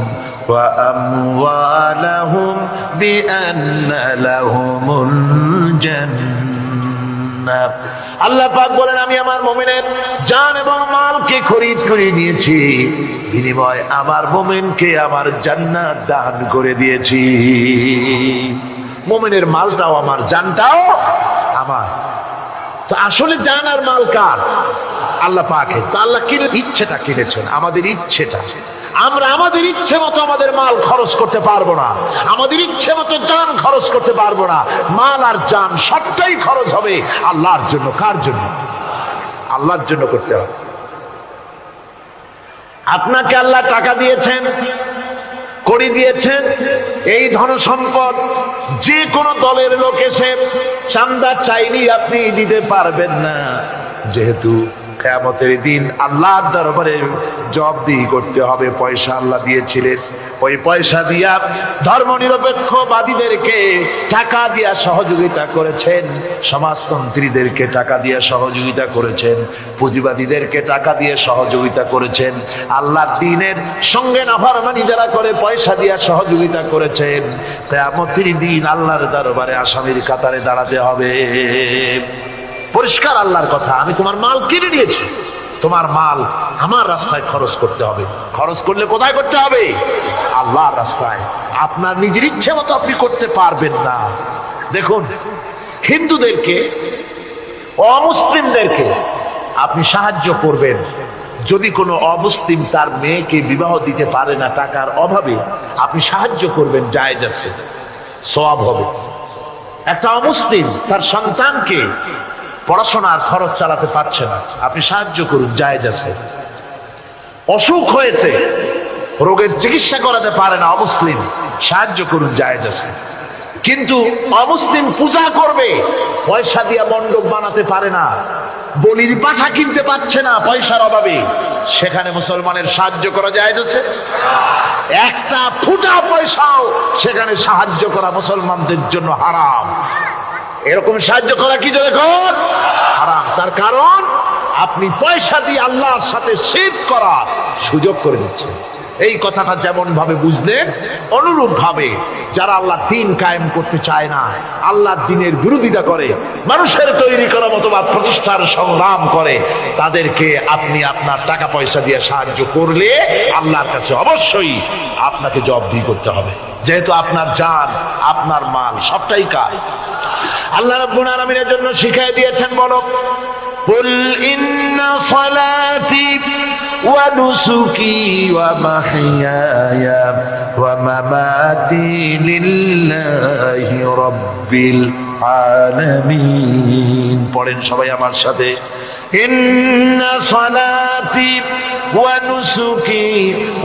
B: ওয়া আমওয়ালাহুম বিআন্না লাহুমুল জান্নাহ। আল্লাহ পাক বলেন, আমি আমার মুমিনের জান এবং মালকে খরিদ করে নিয়েছি, বিনিময় আমার মুমিনকে আমার জান্নাত দান করে দিয়েছি। মুমিনের মালটাও আমার, জানটাও আমার। তো আসলে জান আর মাল কার? আল্লাহ পাকের। তো আল্লাহ কিনে ইচ্ছেটা কিনেছেন, আমাদের ইচ্ছেটা। আমরা আমাদের ইচ্ছে মতো আমাদের মাল খরচ করতে পারবো না, আমাদের ইচ্ছে মতো জান খরচ করতে পারবো না। মাল আর জান সবটাই খরচ হবে আল্লাহর জন্য। কার জন্য? আল্লাহর জন্য করতে হবে। আপনাকে আল্লাহ টাকা দিয়েছেন, কড়ি দিয়েছেন, এই ধন সম্পদ যে কোনো দলের লোক এসে চান্দা চাইলেই আপনি দিতে পারবেন না, যেহেতু কিয়ামতের দিন আল্লাহর দরবারে জবাবদিহি করতে হবে। পয়সা আল্লাহ দিয়েছিলেন, ওই পয়সা দিয়া ধর্মনিরপেক্ষবাদীদেরকে টাকা দিয়া সহযোগিতা করেছেন, সমাজতন্ত্রীদেরকে টাকা দিয়ে সহযোগিতা করেছেন, পুঁজিবাদীদেরকে টাকা দিয়ে সহযোগিতা করেছেন, আল্লাহর দ্বীনের সঙ্গে নাফরমানি যারা করে পয়সা দিয়া সহযোগিতা করেছেন। কিয়ামতের দিন আল্লাহর দরবারে আসামির কাতারে দাঁড়াতে হবে। পরিষ্কার আল্লাহর কথা, আমি তোমার মাল কিনে নিয়েছি, তোমার মাল আমার রাস্তায় খরচ করতে হবে। খরচ করলে কোথায় করতে হবে? আল্লাহর রাস্তায়। আপনার নিজের ইচ্ছে মতো আপনি করতে পারবেন না। দেখুন, হিন্দুদেরকে, অমুসলিমদেরকে আপনি সাহায্য করবেন। যদি কোনো অমুসলিম তার মেয়েকে বিবাহ দিতে পারে না টাকার অভাবে, আপনি সাহায্য করবেন, জায়েজ আছে, সওয়াব হবে। একটা অমুসলিম তার সন্তানকে পড়াশোনার খরচ চালাতে পারছে না, আপনি সাহায্য করুন, জায়েজ আছে। অসুখ হয়েছে, রোগের চিকিৎসা করাতে পারে না অমুসলিম, সাহায্য করুন, জায়েজ আছে। কিন্তু অমুসলিম পূজা করবে, পয়সা দিয়ে মণ্ডপ বানাতে পারে না, বলির পাঠা কিনতে পারছে না পয়সার অভাবে, সেখানে মুসলমানের সাহায্য করা জায়েজ আছে? একটা ফুটা পয়সাও সেখানে সাহায্য করা মুসলমানদের জন্য হারাম। এরকম সাহায্য করা কি জন্য হারাম? তার কারণ আপনি পয়সা দিয়ে আল্লাহর সাথে শিরক করার সুযোগ করে দিচ্ছেন। এই কথাটা যেমন ভাবে বুঝলেন, অনুরূপ ভাবে যারা আল্লাহ দ্বীন কায়েম করতে চায় না, আল্লাহর দ্বীনের বিরোধিতা করে, মানুষের তৈরি করা মতবাদ প্রতিষ্ঠার সংগ্রাম করে, তাদেরকে আপনি আপনার টাকা পয়সা দিয়ে সাহায্য করলে আল্লাহর কাছে অবশ্যই আপনাকে জবাবদিহি করতে হবে, যেহেতু আপনার জান, আপনার মাল সবটাই কার। আল্লাহ রাব্বুল আলামিনের জন্য শিখিয়ে দিয়েছেন, বলো কুল ইন্না সালাতি ওয়া নুসুকি ওয়া মাহইয়ায়া ওয়া মামাতি লিল্লাহি রাব্বিল আলামিন। পড়েন সবাই আমার সাথে, ইন্না সালাতি ওয়া নুসুকি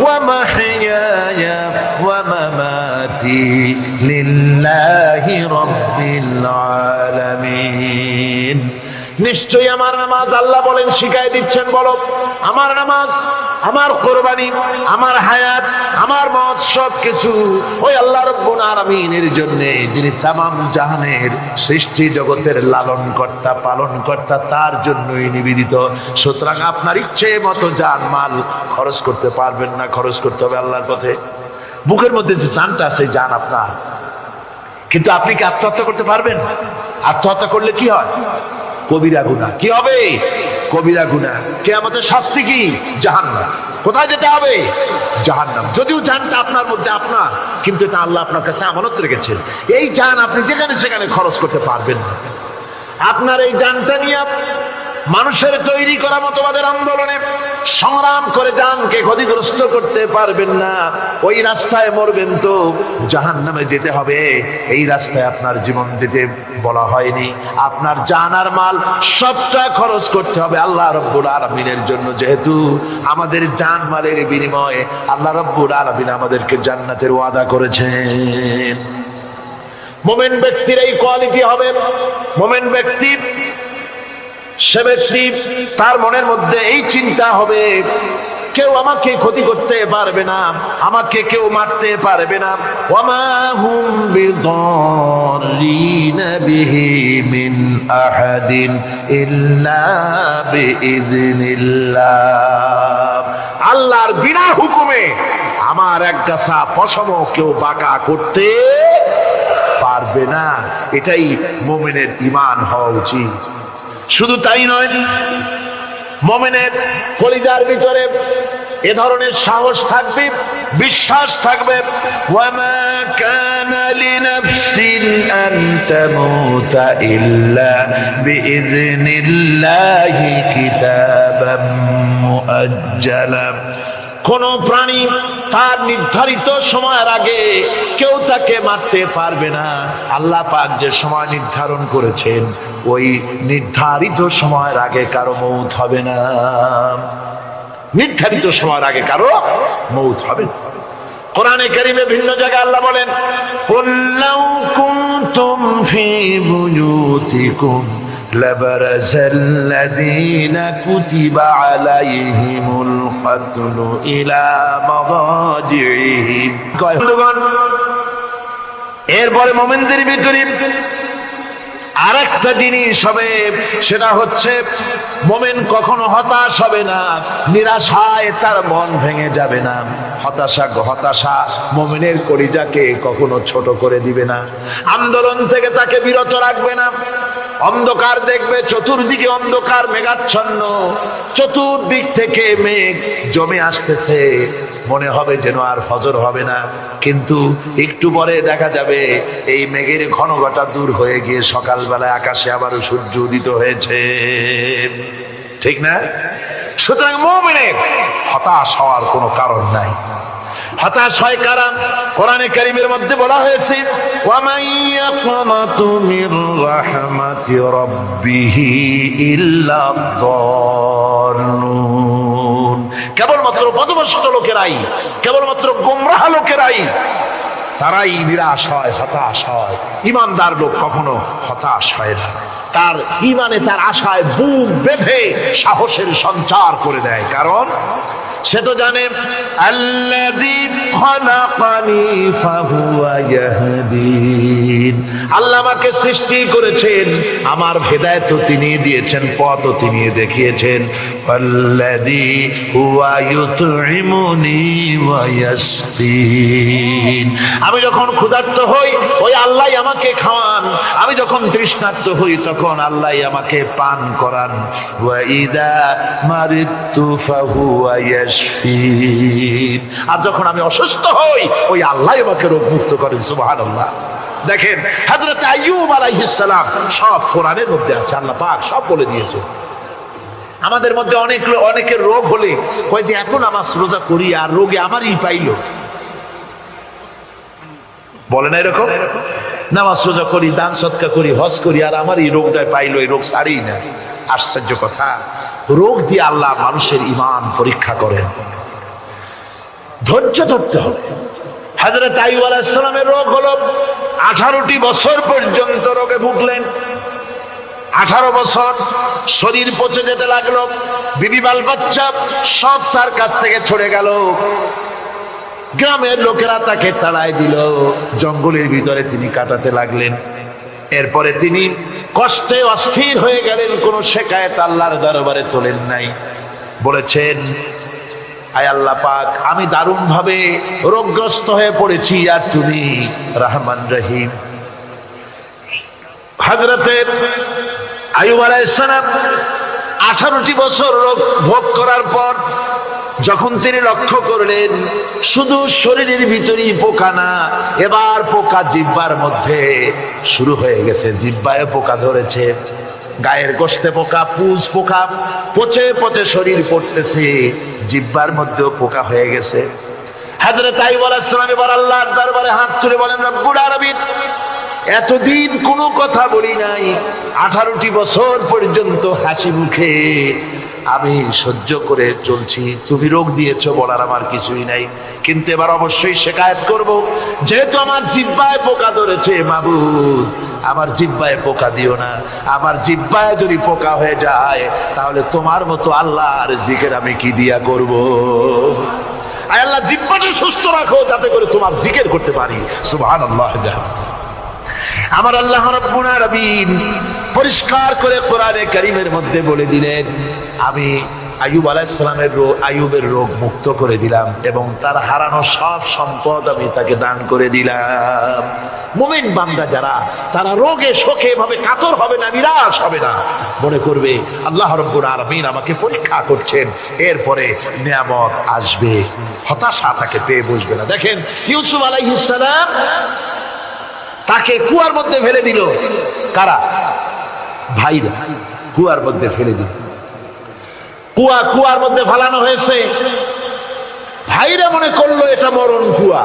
B: ওয়া মাহইয়ায়া ওয়া মামাতি লিল্লাহি রাব্বিল আলামিন। নিশ্চয়ই আমার নামাজ, আল্লাহ বলেন, শিখাই দিচ্ছেন, বলো আমার নামাজ, আমার কোরবানি, আমার হায়াত, আমার মত সব কিছু ওই আল্লাহ রাব্বুল আলামিনের জন্য, যিনি তামাম জাহানের সৃষ্টি জগতের লালন কর্তা, পালন কর্তা, তার জন্যই নিবেদিত। সুতরাং আপনার ইচ্ছে মতো জান মাল খরচ করতে পারবেন না, খরচ করতে হবে আল্লাহর পথে। বুকের মধ্যে যে জানটা আছে, জান আপনার, কিন্তু আপনি কি আত্মহত্যা করতে পারবেন? আত্মহত্যা করলে কি হয়? কবিরা গুনাহ। কি হবে? কবিরা গুনাহ। কিয়ামতের শাস্তি কি? জাহান্নাম। কোথায় যেতে হবে? জাহান্নাম। যদিও জানটা আপনার মধ্যে আপনার, কিন্তু এটা আল্লাহ আপনার কাছে আমানত রেখেছেন। এই জান আপনি যেখানে সেখানে খরচ করতে পারবেন না। আপনার এই জানটা নিয়ে মানুষের তৈরি করা মতবাদের আন্দোলনে সংগ্রাম করে জানকে ক্ষতিগ্রস্ত করতে পারবেন না। ওই রাস্তায় মরবেন তো জাহান্নামে যেতে হবে। এই রাস্তায় আপনার জীবন দিতে বলা হয়নি। আপনার জান আর মাল সবটা খরচ করতে হবে আল্লাহ রাব্বুল আলামিনের জন্য, যেহেতু আমাদের জান মালের বিনিময়ে আল্লাহ রাব্বুল আলামিন আমাদেরকে জান্নাতের ওয়াদা করেছেন। মুমিন ব্যক্তির এই কোয়ালিটি হবে। মুমিন ব্যক্তি, সে ব্যক্তি, তার মনের মধ্যে এই চিন্তা হবে, কেউ আমাকে ক্ষতি করতে পারবে না, আমাকে কেউ মারতে পারবে না। ওয়ামা হুম বিদাররিনা বিহি মিন আহাদিন ইল্লা বিইذনিল্লাহ। আল্লাহর বিনা হুকুমে আমার এক গাছা পশম কেউ বাঁকা করতে পারবে না। এটাই মুমিনের ঈমান হওয়া উচিত। শুধু তাই নয়, মুমিনের কলিজার ভিতরে এ ধরনের সাহস থাকবে, বিশ্বাস থাকবে। ওয়ামা কানা লিনাফসিন আন তামুতা ইল্লা বিইذনিল্লাহি কিতাবাম মুআজ্জালা। কোন প্রাণী তার নির্ধারিত সময়ের আগে কেউ তাকে মারতে পারবে না। আল্লাহ পাক যে সময় নির্ধারণ করেছেন ওই নির্ধারিত সময়ের আগে কারো মৌত হবে না। নির্ধারিত সময়ের আগে কারো মৌত হবে না। কোরআনে কারীমে ভিন্ন জায়গায় আল্লাহ বলেন, কুল লাউ কুনতুম ফি বুয়ুতিকুম লাবারাযাল্লাযীনা কুতিবা আলাইহিমুল কাতলু ইলা মাদাজিহিম। এরপরে মুমিনদের ভিতরে আরেকটা জিনিস হবে, সেটা হচ্ছে মুমিন কখনো হতাশ হবে না, নিরাশায় তার মন ভেঙে যাবে না। হতাশা মুমিনের কলিজাকে কখনো ছোট করে দিবে না, আন্দোলন থেকে তাকে বিরত রাখবে না। অন্ধকার দেখবে, চতুর্দিকে অন্ধকার মেঘাচ্ছন্ন, চতুর্দিক থেকে মেঘ জমে আসতেছে, মনে হবে যেন আর ফজর হবে না, কিন্তু একটু পরে দেখা যাবে এই মেঘের ঘন ঘটা দূর হয়ে গিয়ে সকালবেলায় আকাশে আবারও সূর্য উদিত হয়েছে, ঠিক না? সুতরাং মুমিনের হতাশ হওয়ার কোনো কারণ নাই। হতাশ হয় কারা? কোরআনে কারীমের মধ্যে বলা হয়েছে, ওয়ামান ইয়াকনাতু মির রাহমাতি রাব্বিহি ইল্লা দাল্লুন। কেবলমাত্র পথভ্রষ্ট লোকেরাই, কেবলমাত্র গোমরাহ লোকেরাই তারাই নিরাশ হয়, হতাশ হয়। ঈমানদার লোক কখনো হতাশ হয় না, তার ঈমানে তার আশায় বুক বেঁধে সাহসের সঞ্চার করে দেয়। কারণ সে তো জানে আল্লাযী খালাকানি ফাহুয়া ইয়াহদিন, আল্লাহ আমাকে সৃষ্টি করেছেন, আমার হেদায়েতও তিনি দিয়েছেন, পথও তিনি দেখিয়েছেন। আল্লাযী হুয়া ইউতঈমুনি ওয়া ইয়াসকিন, আমি যখন ক্ষুধার্ত হই ওই আল্লাহই আমাকে খাওয়ান, আমি যখন তৃষ্ণার্ত হই তখন আল্লাহই আমাকে পান করান। ওয়া ইযা মারিদতু ফাহুয়া ইয়াশফিন, আর যখন আমি অসুস্থ হই ওই আল্লাহ আমাকে রোগ মুক্ত করেন। সুবহানাল্লাহ। দেখেন হযরত আইয়ুব আলাইহিস সালাম সব কোরআনের মধ্যে আছে, আল্লাহ পাক সব বলে দিয়েছে। আমাদের মধ্যে অনেকের রোগ হলে কয় যে এত নামাজ রোজা করি আর রোগে আমারই পাইলো, বলে না এরকম? নামাজ রোজা করি, দান সদকা করি, হজ করি, আর আমার এই রোগটাই পাইলো, এই রোগ সারি না। আশ্চর্য কথা, রোগ দিয়ে আল্লাহ মানুষের ঈমান পরীক্ষা করেন। ধৈর্য ধরতে হবে। হযরত আইয়ুব আলাইহিস সালামের রোগ হলো 18টি বছর পর্যন্ত রোগে ভুগলেন। 18 বছর শরীর পচে যেতে লাগলো, বিবি বাল বাচ্চা সব তার কাছ থেকে ছড়ে গেল, গ্রামের লোকেরা তাকে তাড়ায় দিল, জঙ্গলের ভিতরে তিনি কাটাতে লাগলেন। এরপরে তিনি কষ্টে অস্থির হয়ে গেলেন, কোন শেকায়েত আল্লাহর দরবারে তোলেন নাই। বলেছেন, আয় আল্লাহ পাক, আমি দারুণ ভাবে রোগগ্রস্ত হয়ে পড়েছি, আর তুমি রহমান রহিম। হযরতে আইয়ুব আলাইহিস সালাম 18টি বছর রোগ ভোগ করার পর যখন তিনি লক্ষ্য করলেন শুধু শরীরের ভিতরেই পোকা না, এবার পোকা জিহ্বার মধ্যে শুরু হয়ে গেছে, জিহ্বায় পোকা ধরেছে, গায়ের গোশতে পোকা, পুজ পোকা, পচে পচে শরীর পড়তেছে, জিহ্বার মধ্যেও পোকা হয়ে গেছে। হযরত আইয়ুব আলাইহিস সালাম এবার আল্লাহর দরবারে হাত তুলে বলেন, রব্বুল আলামিন, এতদিন কোনো কথা বলি নাই, 18টি বছর পর্যন্ত হাসি মুখে আমি সহ্য করে চলছি, তুমি রোগ দিয়েছো বলার আমার কিছুই নাই, কিন্তু এবার অবশ্যই শিকায়েত করব, যেহেতু আমার জিহ্বায় পোকা ধরেছে, মাবুদ আমার জিহ্বায় পোকা দিও না, আমার জিহ্বায় যদি পোকা হয়ে যায় তাহলে তোমার মতো আল্লাহর জিকির আমি কি দিয়া করব? আয় আল্লাহ, জিহ্বাটা সুস্থ রাখো যাতে করে তোমার জিকির করতে পারি। সুবহানাল্লাহ। আমার আল্লাহ রাব্বুল আলামিন পরিষ্কার করে কোরআনে কারীমের মধ্যে বলে দিলেন, আমি আইয়ুব আলাইহিস সালামের আইয়ুবের রোগ মুক্ত করে দিলাম এবং তার হারানো সব সম্পদ আমি তাকে দান করে দিলাম। মুমিন বান্দা যারা, তারা রোগে শোকে এভাবে কাতর হবে না, নিরাশ হবে না, মনে করবে আল্লাহ রাব্বুল আলামিন আমাকে পরীক্ষা করছেন, এরপরে নিয়ামত আসবে, হতাশা তাকে পেয়ে বসবে না। দেখেন ইউসুফ আলাইহিস সালাম, তাকে কুয়ার মধ্যে ফেলে দিল কারা? ভাইরা কুয়ার মধ্যে ফেলে দিল। কুয়ার মধ্যে ফালানো হয়েছে, ভাইরা মনে করলো এটা মরণ কুয়া,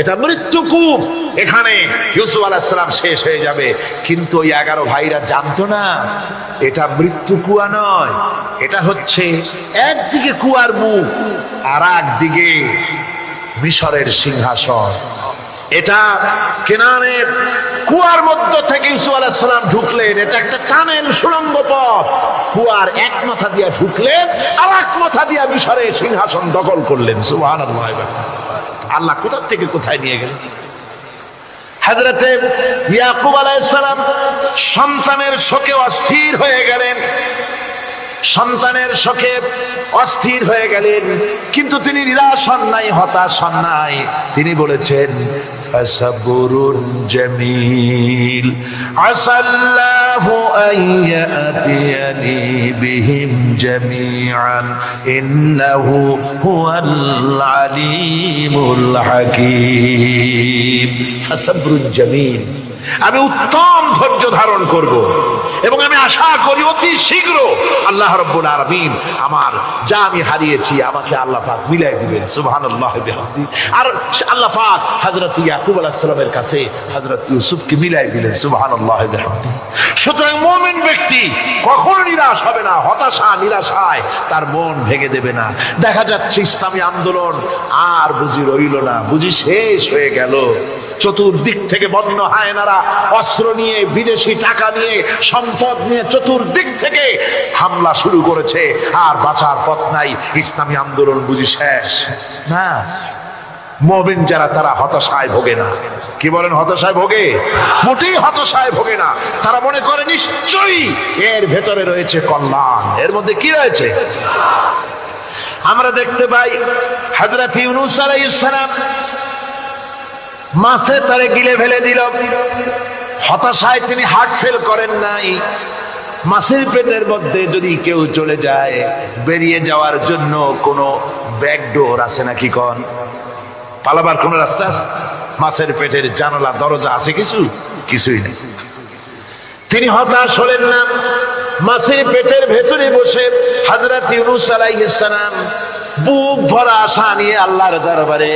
B: এটা মৃত্যু কূপ, এখানে ইউসুফ আলাইহিস সালাম শেষ হয়ে যাবে। কিন্তু ওই 11 ভাইরা জানতো না এটা মৃত্যু কুয়া নয়, এটা হচ্ছে একদিকে কুয়ার মুখ আর একদিকে মিশরের সিংহাসন। এটা কেনানের কুয়ার মধ্য থেকে ইউসুফ আলাইহিস সালাম ঢুকলেন, এটা একটা টানেল, সুড়ঙ্গ পথ। কুয়ার এক মাথা দিয়ে ঢুকলেন, আর এক মাথা দিয়ে মিশরের সিংহাসন দখল করলেন। সুবহানাল্লাহ। আল্লাহ কোথা থেকে কোথায় নিয়ে গেলেন। হযরতে ইয়াকুব আলাইহিস সালাম সন্তানের শোকে অস্থির হয়ে গেলেন, সন্তানের শোকে অস্থির হয়ে গেলেন, কিন্তু তিনি নিরাশ হন নাই, হতাশ হন নাই। তিনি বলেছেন ফাসাবরুন জামিল আসাল্লাহু আইয়াতিয়ানি বিহিম জামিআন ইন্নাহু হুয়াল আলিমুল হাকীম। ফাসাবরুন জামিল, আমি উত্তম ধৈর্য ধারণ করব এবং আমি আশা করি অতি শীঘ্র আল্লাহ রাব্বুল আলামিন আমার যা আমি হারিয়েছি আমাকে আল্লাহ পাক মিলাই দিবেন। সুবহানাল্লাহ বিহামদি। আর আল্লাহ পাক হযরত ইয়াকুব আলাইহিস সালামের কাছে হযরত ইউসুফকে মিলাই দিলেন। সুবহানাল্লাহ বিহামদি। সুতরাং মুমিন ব্যক্তি কখনো নিরাশ হবে না, হতাশা নিরাশায় তার মন ভেঙে দেবে না। দেখা যাচ্ছে ইসলামী আন্দোলন আর বুঝি রইল না, বুঝি শেষ হয়ে গেল। চতুর্দিক থেকে বন্য হায়নারা অস্ত্র নিয়ে, বিদেশি টাকা নিয়ে, সম্পদ নিয়ে চতুর্দিক থেকে হামলা শুরু করেছে, আর বাঁচার পথ নাই। ইসলামী আন্দোলন বুঝি শেষ না। মুমিন যারা, তারা হতাশায় ভোগে না। কি বলেন? হতাশায় ভোগে? মোটেই হতাশায় ভোগে না। তারা মনে করে নিশ্চয়ই এর ভেতরে রয়েছে কল্যাণ। এর মধ্যে কি রয়েছে? আমরা দেখতে পাই হযরত ইউনূস আলাইহিস সালাম মাছে তারে গিলে ফেলে দিল। হতাশায় তিনি হার্ট ফেল করেন নাই। মাছের পেটের মধ্যে যদি কেউ চলে যায়, বেরিয়ে যাওয়ার জন্য কোনো ব্যাকডোর আছে নাকি? কোন পালাবার কোন রাস্তা আছে? মাছের পেটের জানালা দরজা আছে কিছু? কিছুই নেই। তিনি হতাশ হলেন না। মাছের পেটের ভেতরে বসে হযরত ইউনূস আলাইহিস সালাম বুক ভরা আশা নিয়ে আল্লাহর দরবারে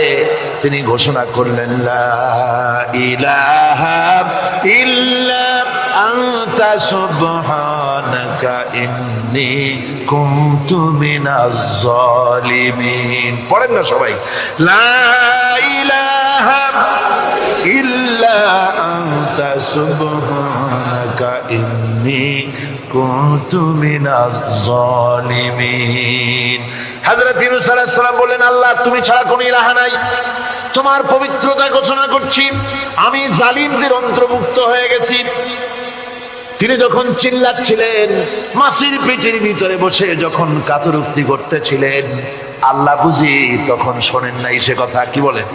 B: তিনি ঘোষণা করলেন, লা ইলাহা ইল্লা আনতা সুবহানাকা ইন্নী কুনতু মিনাজ জালিমিন। পড়েন না সবাই, লা ইলাহা ইল্লা আনতা সুবহানাকা ইন্নী কুনতু মিনাজ জালিমিন। হযরত ইউনূস আলাইহিস সালাম বললেন, আল্লাহ তুমি ছাড়া কোনো ইলাহ নাই, তোমার পবিত্রতা ঘোষণা করছি, আমি জালিমদের অন্তর্ভুক্ত হয়ে গেছি। তিনি যখন চিল্লাচ্ছিলেন, মাছের পেটের ভিতরে বসে যখন কাতরুক্তি করতেছিলেন, আল্লাহ বুঝি তখন শোনেন নাই সে কথা? কি বলেন?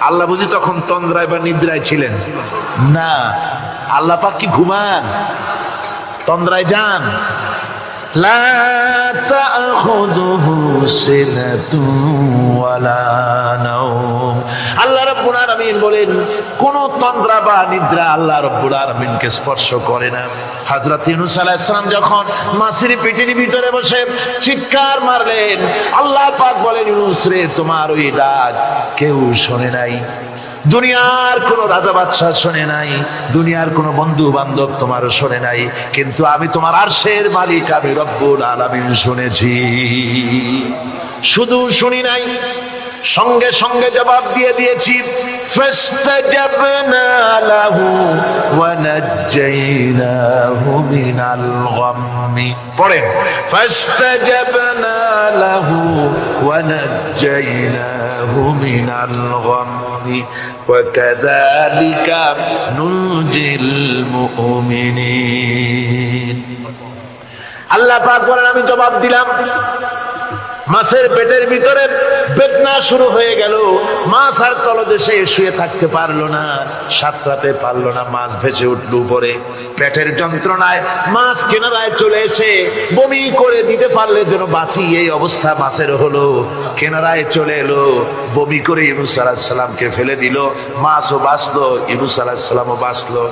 B: আল্লাহ বুঝি তখন তন্দ্রায় বা নিদ্রায় ছিলেন না। আল্লাহ পাক কি ঘুমান? তন্দ্রায় যান? লা তাখুযুহু সিনাতুন ওয়ালা নাওম। আল্লাহ রাব্বুল আলামিন বলেন, কোন তন্দ্রা বা নিদ্রা আল্লাহ রাব্বুল আলামিনকে স্পর্শ করে না। হযরত ইউনূস আলাইহিস সালাম যখন মাছের পেটের ভিতরে বসে চিৎকার মারলেন, আল্লাহ পাক বলেন, ইউনূস রে, তোমার ওই ডাক কেউ শোনে নাই। দুনিয়ার কোন রাজা বাদশাহ শোনে নাই, দুনিয়ার কোন বন্ধু বান্ধব তোমার শোনে নাই, কিন্তু আমি তোমার আরশের মালিক, আমি রব্বুল আলামিন শুনেছি। শুধু শুনি নাই, সঙ্গে সঙ্গে জবাব দিয়ে দিয়েছি। ফাস্তাজাবনা লাহু ওয়া নাজ্জাইনাহু মিনাল গাম্মি। পড়েন, ফাস্তাজাবনা লাহু ওয়া নাজ্জাইনাহু মিনাল গাম্মি ওয়া কাযালিকা নুনজিল মুমিনিন। আল্লাহ পাক বলেন আমি জবাব দিলাম। মাছের পেটের ভিতরে বেদনা শুরু হয়ে গেল, মাছ আর তলদেশে শুয়ে থাকতে পারলো না, সাঁতরাতে পারলো না, মাছ ভেসে উঠল উপরে। পেটের যন্ত্রণায় মাছ কিনারায় চলে এসে বমি করে দিতে পারলে যেন বাঁচি, এই অবস্থা মাছের হলো। কিনারায় চলে এলো, বমি করে ইউনূস আলাইহিস সালামকে ফেলে দিল, মাছও বাঁচলো, ইউনূস আলাইহিস সালামও বাঁচলো।